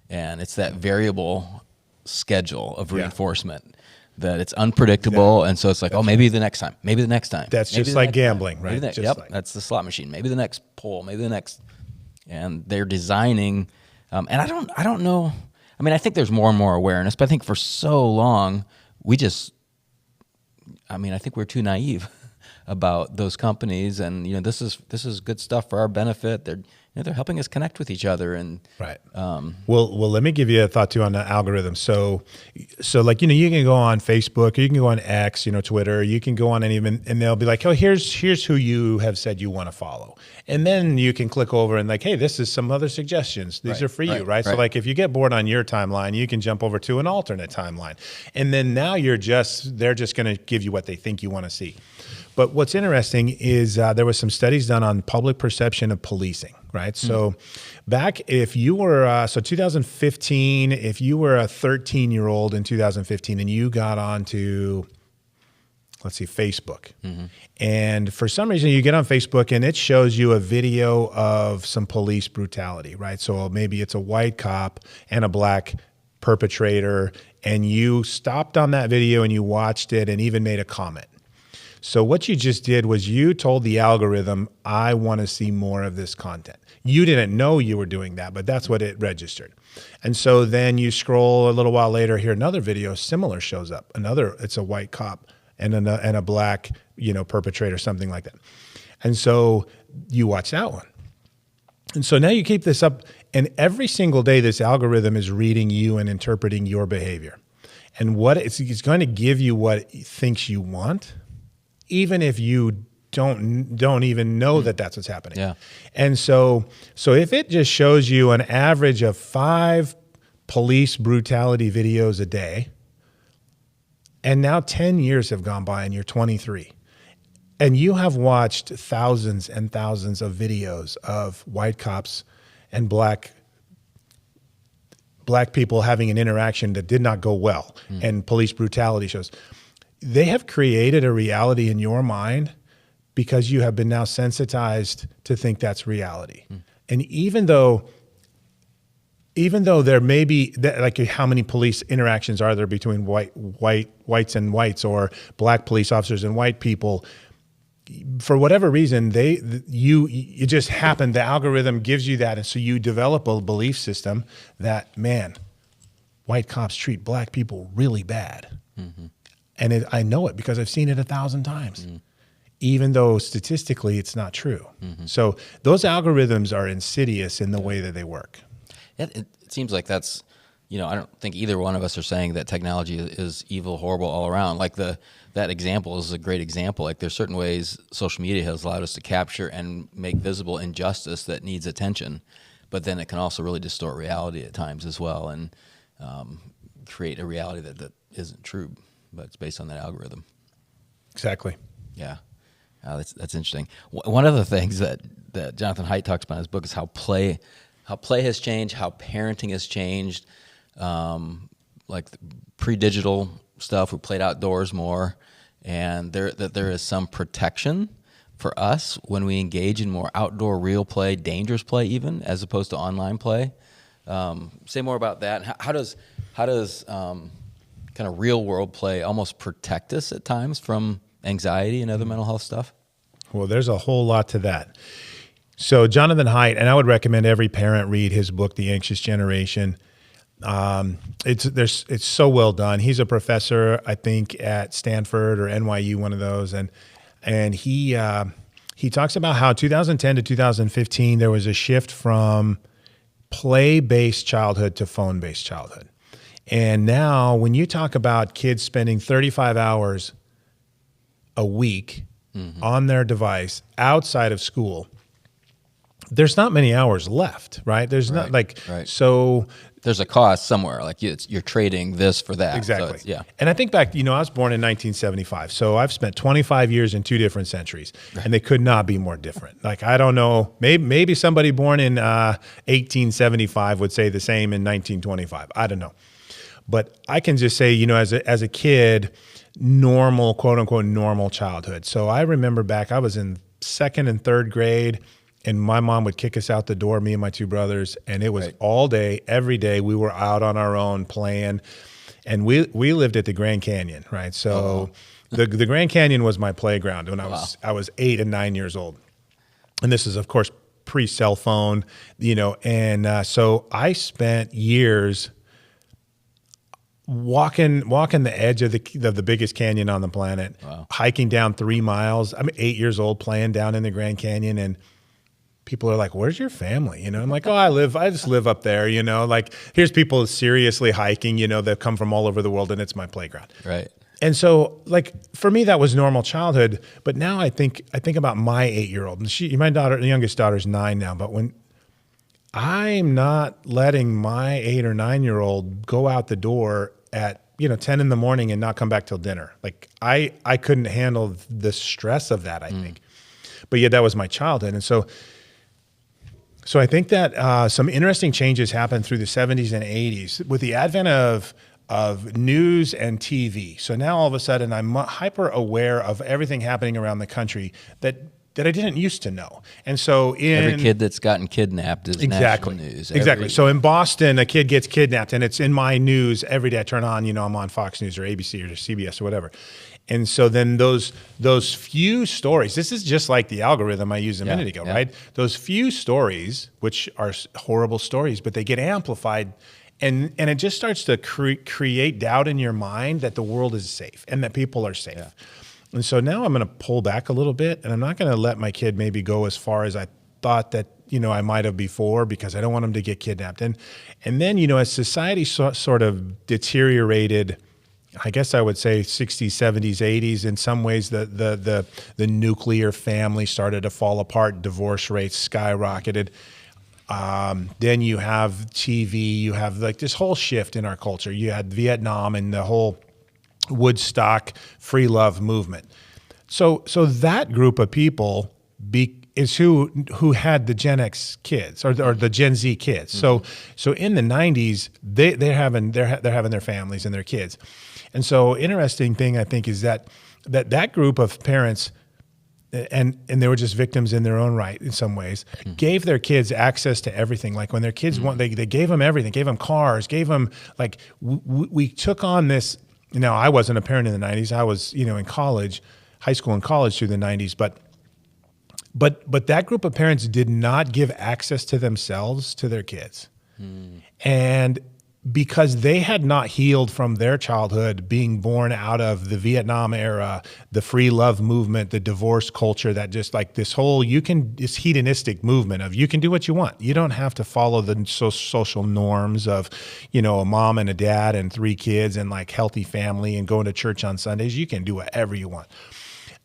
and it's that variable schedule of reinforcement. That it's unpredictable, and so it's like, maybe the next time. That's just like gambling, right? That's the slot machine. Maybe the next poll, maybe the next, and they're designing. And I don't know. I mean, I think there's more and more awareness, but I think for so long I think we're too naive about those companies, and this is good stuff for our benefit. They're helping us connect with each other, and right. Well, let me give you a thought too on the algorithm. So like, you can go on Facebook, or you can go on X, Twitter, you can go on and they'll be like, oh, here's who you have said you want to follow. And then you can click over and like, hey, this is some other suggestions. These are for you, right? So like, if you get bored on your timeline, you can jump over to an alternate timeline. And then now they're just going to give you what they think you want to see. But what's interesting is there was some studies done on public perception of policing, right? So back, if you were, 2015, if you were a 13-year-old in 2015 and you got onto, Facebook, and for some reason you get on Facebook and it shows you a video of some police brutality, right? So maybe it's a white cop and a black perpetrator, and you stopped on that video and you watched it and even made a comment. So what you just did was you told the algorithm, I want to see more of this content. You didn't know you were doing that, but that's what it registered. And so then you scroll a little while later, here another video similar shows up. It's a white cop and a black, perpetrator, something like that. And so you watch that one. And so now you keep this up, and every single day this algorithm is reading you and interpreting your behavior. And what it's going to give you what it thinks you want, even if you don't even know that that's what's happening. Yeah. And so if it just shows you an average of 5 police brutality videos a day, and now 10 years have gone by and you're 23, and you have watched thousands and thousands of videos of white cops and black people having an interaction that did not go well, and police brutality shows, they have created a reality in your mind because you have been now sensitized to think that's reality. And even though there may be, like, how many police interactions are there between whites and whites, or black police officers and white people, for whatever reason, it just happened. The algorithm gives you that, and so you develop a belief system that, man, white cops treat black people really bad. And I know it because I've seen it 1,000 times. even though statistically it's not true. So those algorithms are insidious in the way that they work. It seems like that's, I don't think either one of us are saying that technology is evil, horrible all around. Like that example is a great example. Like there's certain ways social media has allowed us to capture and make visible injustice that needs attention, but then it can also really distort reality at times as well, and create a reality that isn't true, but it's based on that algorithm. Exactly. Yeah. That's interesting. One of the things that Jonathan Haidt talks about in his book is how play has changed, how parenting has changed. Like pre-digital stuff, we played outdoors more, and there is some protection for us when we engage in more outdoor real play, dangerous play even, as opposed to online play. Say more about that. How does kind of real world play almost protect us at times from anxiety and other mental health stuff? Well, there's a whole lot to that. So Jonathan Haidt, and I would recommend every parent read his book, The Anxious Generation. It's so well done. He's a professor, I think, at Stanford or NYU, one of those, and he talks about how 2010 to 2015 there was a shift from play-based childhood to phone-based childhood. And now when you talk about kids spending 35 hours a week on their device outside of school, there's not many hours left, right? There's not like, so there's a cost somewhere. Like you're trading this for that. Exactly. So yeah. And I think back, I was born in 1975. So I've spent 25 years in two different centuries, and they could not be more different. Like, I don't know, maybe somebody born in 1875 would say the same in 1925. I don't know. But I can just say, as a kid, normal, quote unquote, normal childhood. So I remember back, I was in second and third grade, and my mom would kick us out the door, me and my two brothers, and it was all day, every day. We were out on our own playing, and we lived at the Grand Canyon, right? So the Grand Canyon was my playground when I was 8 and 9 years old, and this is of course pre-cell phone, and so I spent years walking the edge of the biggest canyon on the planet, hiking down 3 miles. I'm 8 years old playing down in the Grand Canyon, and people are like, "Where's your family?" I'm like, "Oh, I just live up there." Like, here's people seriously hiking. They've come from all over the world, and it's my playground. Right. And so, like, for me, that was normal childhood. But now I think about my 8-year-old, and my youngest daughter's 9 now. But when I'm not letting my 8 or 9-year-old go out the door at 10 in the morning and not come back till dinner. Like, I couldn't handle the stress of that, I think. But yet that was my childhood. And so I think that some interesting changes happened through the 70s and 80s with the advent of news and TV. So now all of a sudden I'm hyper aware of everything happening around the country that I didn't used to know. And so every kid that's gotten kidnapped is national news. Exactly. So in Boston, a kid gets kidnapped, and it's in my news every day. I turn on, I'm on Fox News or ABC or CBS or whatever. And so then those few stories, this is just like the algorithm I used a minute ago, right? Those few stories, which are horrible stories, but they get amplified, and it just starts to create doubt in your mind that the world is safe and that people are safe. Yeah. And so now I'm going to pull back a little bit, and I'm not going to let my kid maybe go as far as I thought that, I might have before, because I don't want him to get kidnapped. And then, as society sort of deteriorated, I guess I would say 60s, 70s, 80s, in some ways the nuclear family started to fall apart, divorce rates skyrocketed. Then you have TV, you have like this whole shift in our culture. You had Vietnam and the whole Woodstock free love movement. So that group of people is who had the Gen X kids or the Gen Z kids. Mm-hmm. So in the 90s, they're having their families and their kids. And so interesting thing I think is that group of parents, and they were just victims in their own right in some ways, gave their kids access to everything. Like when their kids they gave them everything, gave them cars, gave them like we took on this. Now, I wasn't a parent in the 90s. I was, in college, high school and college through the 90s. But that group of parents did not give access to themselves to their kids. And because they had not healed from their childhood, being born out of the Vietnam era, the free love movement, the divorce culture, that just like this hedonistic movement of you can do what you want. You don't have to follow the social norms of, a mom and a dad and 3 kids and like healthy family and going to church on Sundays. You can do whatever you want.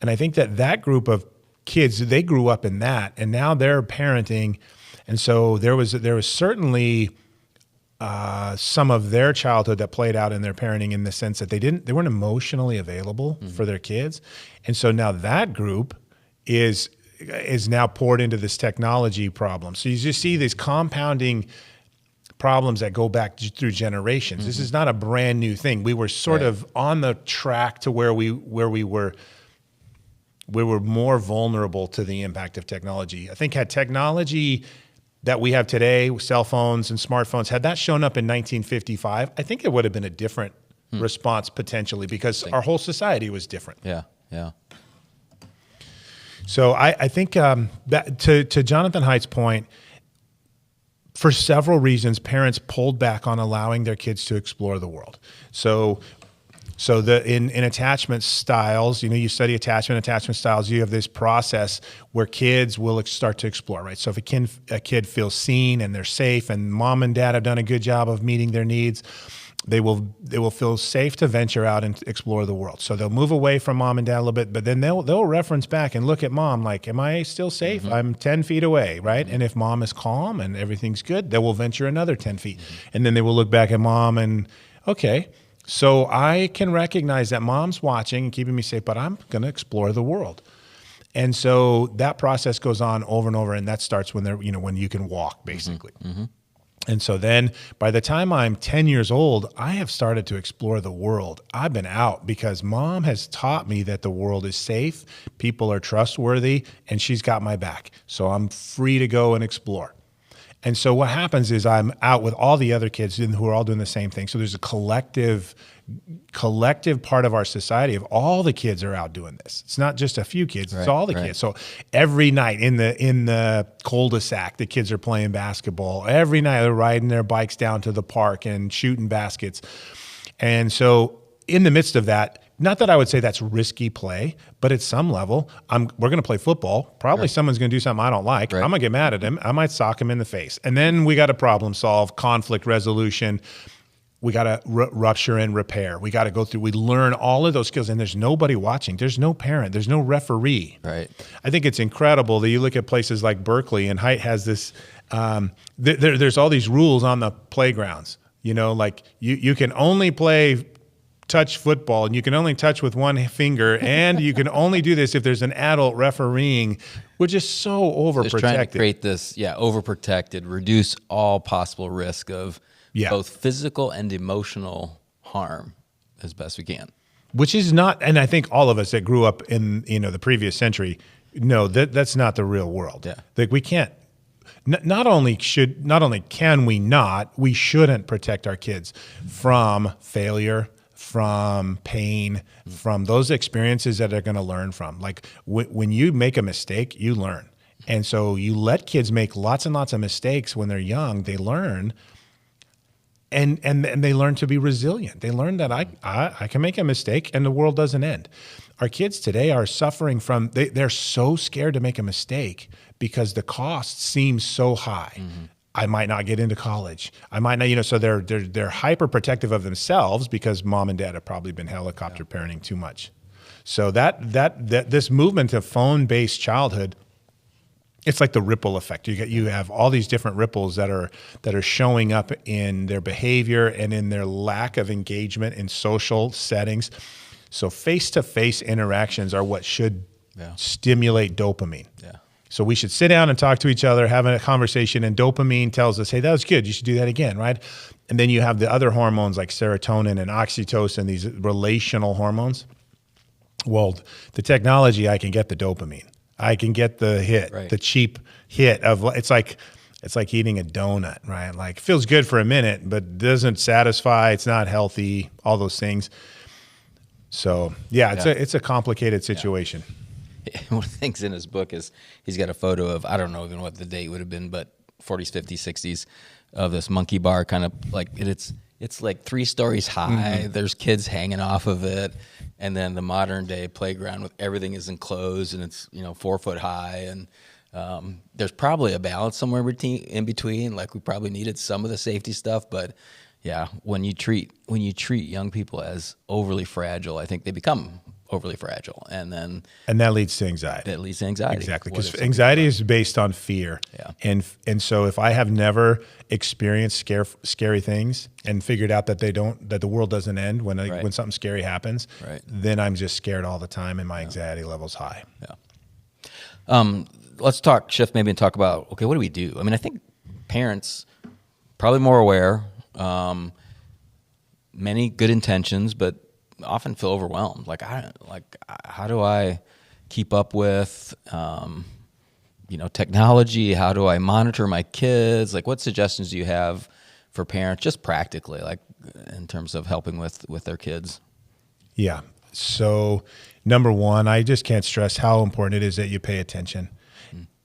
And I think that group of kids, they grew up in that, and now they're parenting. And so there was certainly some of their childhood that played out in their parenting, in the sense that they weren't emotionally available for their kids. And so now that group is now poured into this technology problem. So you just see these compounding problems that go back through generations. This is not a brand new thing. We were sort of on the track to where we were more vulnerable to the impact of technology. I think had technology that we have today, cell phones and smartphones, had that shown up in 1955, I think it would have been a different response potentially, because our whole society was different. Yeah, yeah. So I think that to Jonathan Haidt's point, for several reasons, parents pulled back on allowing their kids to explore the world. So in attachment styles, you study attachment styles, you have this process where kids will start to explore, right? So if a kid feels seen and they're safe and mom and dad have done a good job of meeting their needs, they will feel safe to venture out and explore the world. So they'll move away from mom and dad a little bit, but then they'll reference back and look at mom like, am I still safe? I'm 10 feet away, right? And if mom is calm and everything's good, they will venture another 10 feet. And then they will look back at mom and, okay, so I can recognize that mom's watching and keeping me safe, but I'm going to explore the world. And so that process goes on over and over, and that starts when when you can walk, basically. And so then by the time I'm 10 years old, I have started to explore the world. I've been out because mom has taught me that the world is safe, people are trustworthy, and she's got my back. So I'm free to go and explore. And so what happens is I'm out with all the other kids who are all doing the same thing. So there's a collective part of our society of all the kids are out doing this. It's not just a few kids, it's all the kids. So every night in the cul-de-sac, the kids are playing basketball. Every night they're riding their bikes down to the park and shooting baskets. And so in the midst of that, not that I would say that's risky play, but at some level, we're going to play football. Probably someone's going to do something I don't like. I'm going to get mad at him. I might sock him in the face. And then we got to problem solve, conflict resolution. We got to rupture and repair. We got to go through. We learn all of those skills, and there's nobody watching. There's no parent. There's no referee. Right. I think it's incredible that you look at places like Berkeley, and Haidt has this. There's all these rules on the playgrounds. Like you can only play touch football, and you can only touch with one finger, and you can only do this if there's an adult refereeing. We're just so overprotected. Just trying to create this, overprotected, reduce all possible risk of both physical and emotional harm as best we can. Which is not, and I think all of us that grew up in the previous century know that's not the real world. Yeah. Like we can't. Not only can we not, we shouldn't protect our kids from failure, from pain, from those experiences that they're going to learn from. Like when you make a mistake, you learn. And so you let kids make lots and lots of mistakes when they're young, they learn, and they learn to be resilient. They learn that I can make a mistake and the world doesn't end. Our kids today are suffering from, they're so scared to make a mistake because the cost seems so high. I might not get into college. I might not, so they're hyper protective of themselves because mom and dad have probably been helicopter parenting too much. So that this movement of phone-based childhood, it's like the ripple effect. You have all these different ripples that are showing up in their behavior and in their lack of engagement in social settings. So face-to-face interactions are what should stimulate dopamine. Yeah. So we should sit down and talk to each other, have a conversation, and dopamine tells us, hey, that was good. You should do that again, right? And then you have the other hormones like serotonin and oxytocin, these relational hormones. Well, the technology, I can get the dopamine. I can get the hit, the cheap hit of it's like eating a donut, right? Like feels good for a minute, but doesn't satisfy. It's not healthy. All those things. So it's a complicated situation. One of the things in his book is he's got a photo of, I don't know even what the date would have been, but 40s, 50s, 60s of this monkey bar kind of like it's it's like 3 stories high. There's kids hanging off of it. And then the modern day playground with everything is enclosed and it's, 4 foot high. And there's probably a balance somewhere in between. Like we probably needed some of the safety stuff, but yeah, when you treat young people as overly fragile, I think they become overly fragile, and that leads to anxiety. Exactly, because anxiety is based on fear. Yeah. And so if I have never experienced scary things and figured out that the world doesn't end when something scary happens, then I'm just scared all the time, and my anxiety level's high. Yeah. Let's shift maybe and talk about, okay, what do we do? I mean, I think parents probably more aware, many good intentions, but often feel overwhelmed. How do I keep up with, technology? How do I monitor my kids? Like, what suggestions do you have for parents, just practically, like in terms of helping with their kids? Yeah. So, number one, I just can't stress how important it is that you pay attention.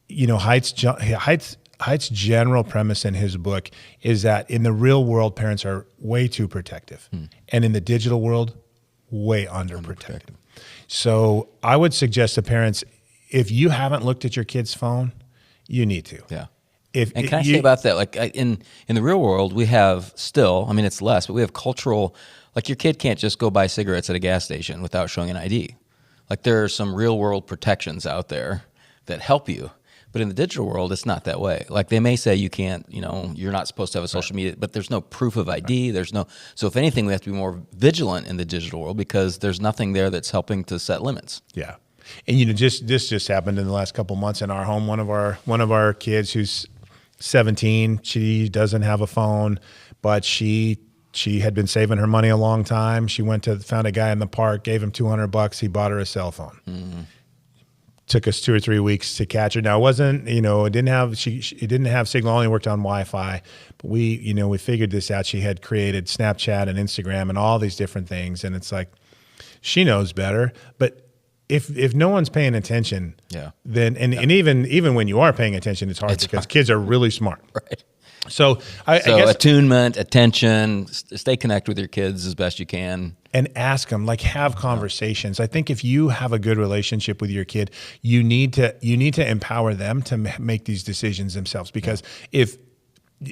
Haidt's general premise in his book is that in the real world, parents are way too protective, and in the digital world, way underprotective. So I would suggest to parents, if you haven't looked at your kid's phone, you need to. Yeah. Can I say about that? Like in the real world, we have still, I mean, it's less, but we have cultural, like your kid can't just go buy cigarettes at a gas station without showing an ID. Like there are some real world protections out there that help you. But in the digital world, it's not that way. Like they may say you can't, you're not supposed to have a social media, but there's no proof of ID. So if anything, we have to be more vigilant in the digital world because there's nothing there that's helping to set limits. Yeah. And this just happened in the last couple of months in our home. One of our kids who's 17, she doesn't have a phone, but she had been saving her money a long time. She found a guy in the park, gave him $200. He bought her a cell phone. Mm-hmm. Took us 2 or 3 weeks to catch her. Now it wasn't, it didn't have signal, only worked on Wi-Fi. But we figured this out. She had created Snapchat and Instagram and all these different things. And it's like, she knows better. But if no one's paying attention, then and even when you are paying attention, it's hard because kids are really smart. Right. So I guess attunement, attention, stay connected with your kids as best you can. And ask them, have conversations. I think if you have a good relationship with your kid, you need to empower them to make these decisions themselves. Because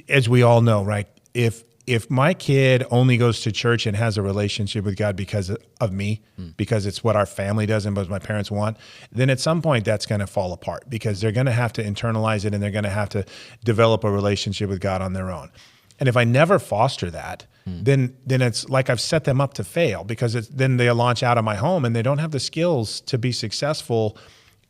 as we all know, right, if my kid only goes to church and has a relationship with God because of me, because it's what our family does and what my parents want, then at some point that's going to fall apart because they're going to have to internalize it and they're going to have to develop a relationship with God on their own. And if I never foster that, then it's like I've set them up to fail because then they launch out of my home and they don't have the skills to be successful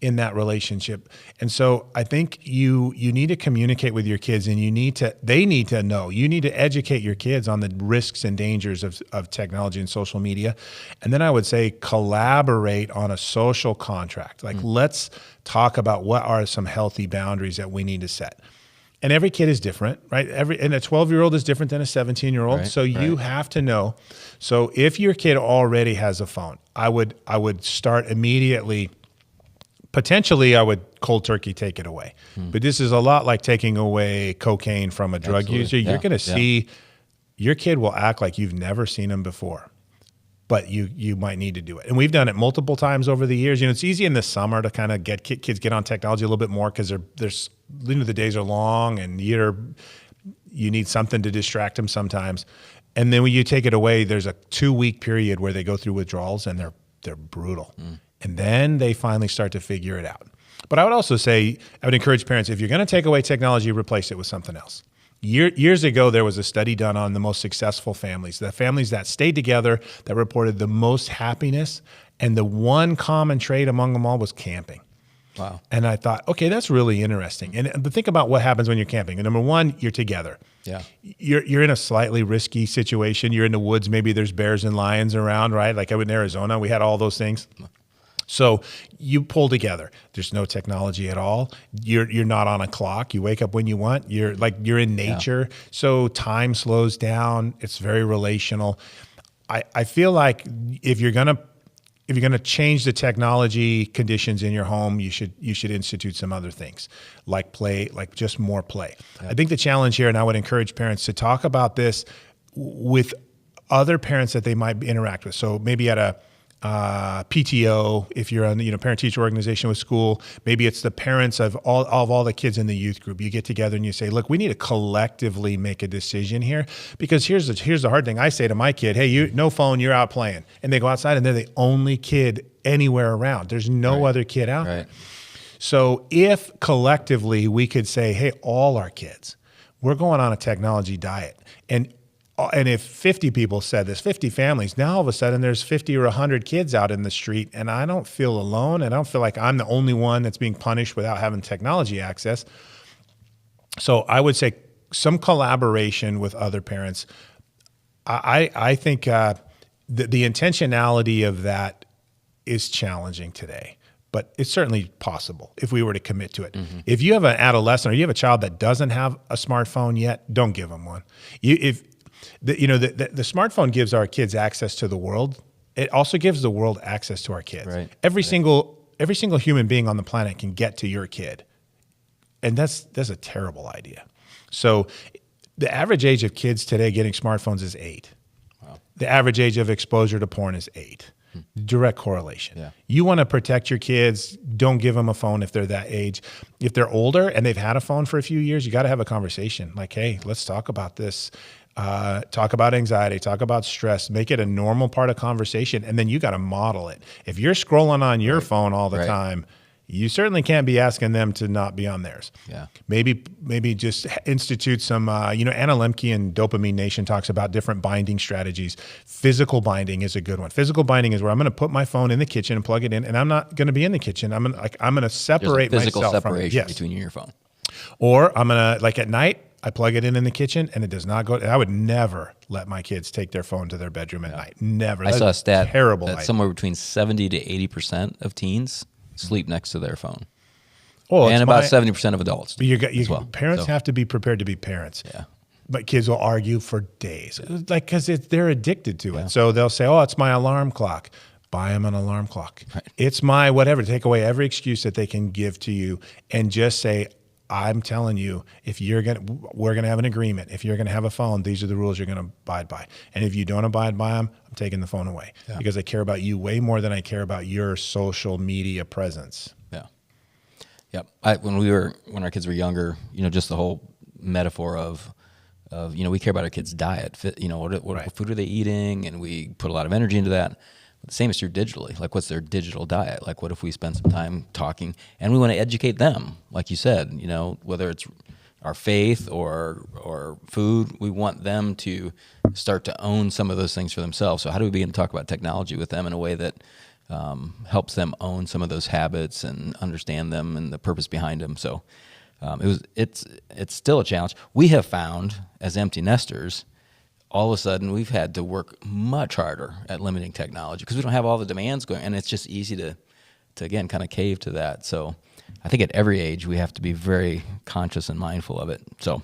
in that relationship. And so I think you need to communicate with your kids and they need to know. You need to educate your kids on the risks and dangers of technology and social media. And then I would say collaborate on a social contract. Let's talk about what are some healthy boundaries that we need to set. And every kid is different, right? And a 12-year-old is different than a 17-year-old. Right, so you have to know. So if your kid already has a phone, I would start immediately. Potentially, I would cold turkey take it away. But this is a lot like taking away cocaine from a drug user. You're going to see your kid will act like you've never seen him before. But you might need to do it. And we've done it multiple times over the years. It's easy in the summer to kind of get kids get on technology a little bit more because the days are long and you need something to distract them sometimes. And then when you take it away, there's a 2-week period where they go through withdrawals and they're brutal. And then they finally start to figure it out. But I would also say, I would encourage parents, if you're going to take away technology, replace it with something else. Years ago, there was a study done on the most successful families, the families that stayed together, that reported the most happiness, and the one common trait among them all was camping. Wow. And I thought, okay, that's really interesting. And think about what happens when you're camping. And number one, you're together. Yeah. You're in a slightly risky situation. You're in the woods. Maybe there's bears and lions around, right? Like I was in Arizona, we had all those things. So you pull together. There's no technology at all. You're not on a clock. You wake up when you want. You're in nature. Yeah. So time slows down. It's very relational. I feel like if you're gonna change the technology conditions in your home, you should institute some other things like play, like just more play. Yeah. I think the challenge here, and I would encourage parents to talk about this with other parents that they might interact with. So maybe at a PTO, if you're on the parent-teacher organization with school, maybe it's the parents of all the kids in the youth group. You get together and you say, look, we need to collectively make a decision here, because here's the hard thing. I say to my kid, hey, no phone, you're out playing. And they go outside and they're the only kid anywhere around. There's no other kid out there. So if collectively we could say, hey, all our kids, we're going on a technology diet. And if 50 people said this, 50 families, now all of a sudden there's 50 or 100 kids out in the street, and I don't feel alone. And I don't feel like I'm the only one that's being punished without having technology access. So I would say some collaboration with other parents. I think the intentionality of that is challenging today, but it's certainly possible if we were to commit to it. Mm-hmm. If you have an adolescent or you have a child that doesn't have a smartphone yet, don't give them one. The smartphone gives our kids access to the world. It also gives the world access to our kids. Right. Every single human being on the planet can get to your kid, and that's a terrible idea. So, the average age of kids today getting smartphones is 8. Wow. The average age of exposure to porn is 8. Direct correlation. Yeah. You want to protect your kids. Don't give them a phone if they're that age. If they're older and they've had a phone for a few years, you got to have a conversation. Like, hey, let's talk about this. Talk about anxiety, talk about stress, make it a normal part of conversation, and then you got to model it. If you're scrolling on your phone all the time, you certainly can't be asking them to not be on theirs. Yeah. Maybe just institute some, Anna Lemke in Dopamine Nation talks about different binding strategies. Physical binding is a good one. Physical binding is where I'm going to put my phone in the kitchen and plug it in, and I'm not going to be in the kitchen. I'm going to separate myself from it. Physical separation between you and your phone. Or I'm going to, like at night, I plug it in the kitchen, and it does not go. I would never let my kids take their phone to their bedroom at night. Never. I saw a stat terrible that somewhere between 70 to 80% of teens sleep next to their phone. Oh, and about 70% of adults. Parents have to be prepared to be parents. Yeah. But kids will argue for days, because they're addicted to it. So they'll say, "Oh, it's my alarm clock." Buy them an alarm clock. Right. It's my whatever. Take away every excuse that they can give to you, and just say, I'm telling you, we're gonna have an agreement. If you're gonna have a phone, these are the rules you're gonna abide by. And if you don't abide by them, I'm taking the phone away, because I care about you way more than I care about your social media presence. Yeah, yep. When our kids were younger, just the whole metaphor of we care about our kids' diet. What food are they eating, and we put a lot of energy into that. The same is true digitally. Like, what's their digital diet? Like, what if we spend some time talking, and we want to educate them, like you said, whether it's our faith or food, we want them to start to own some of those things for themselves. So how do we begin to talk about technology with them in a way that helps them own some of those habits and understand them and the purpose behind them? So it's still a challenge. We have found, as empty nesters, all of a sudden we've had to work much harder at limiting technology because we don't have all the demands going, and it's just easy to again kind of cave to that. So I think at every age we have to be very conscious and mindful of it. So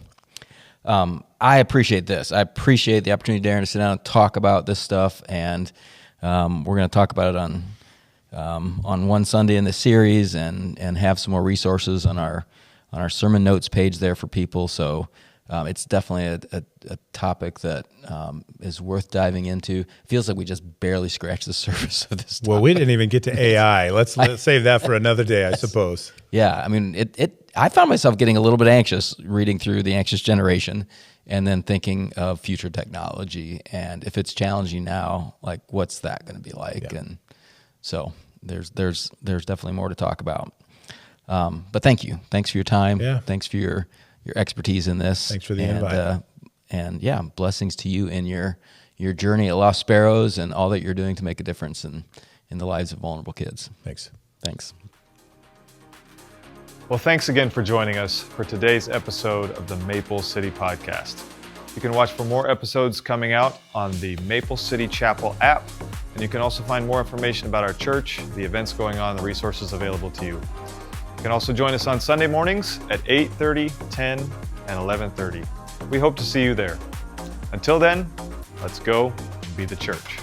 I appreciate this. I appreciate the opportunity, Darren, to sit down and talk about this stuff, and we're going to talk about it on one Sunday in the series, and have some more resources on our sermon notes page there for people. So it's definitely a topic that is worth diving into. Feels like we just barely scratched the surface of this topic. Well, we didn't even get to AI. Let's save that for another day, I suppose. Yeah, I mean, I found myself getting a little bit anxious reading through The Anxious Generation, and then thinking of future technology, and if it's challenging now, like, what's that going to be like? Yeah. And so there's definitely more to talk about. But thank you. Thanks for your time. Yeah. Thanks for your expertise in this. Thanks for the invite. And yeah, blessings to you in your journey at Lost Sparrows and all that you're doing to make a difference in the lives of vulnerable kids. Thanks. Well, thanks again for joining us for today's episode of the Maple City Podcast. You can watch for more episodes coming out on the Maple City Chapel app, and you can also find more information about our church, the events going on, the resources available to you. You can also join us on Sunday mornings at 8:30, 10, and 11:30. We hope to see you there. Until then, let's go and be the church.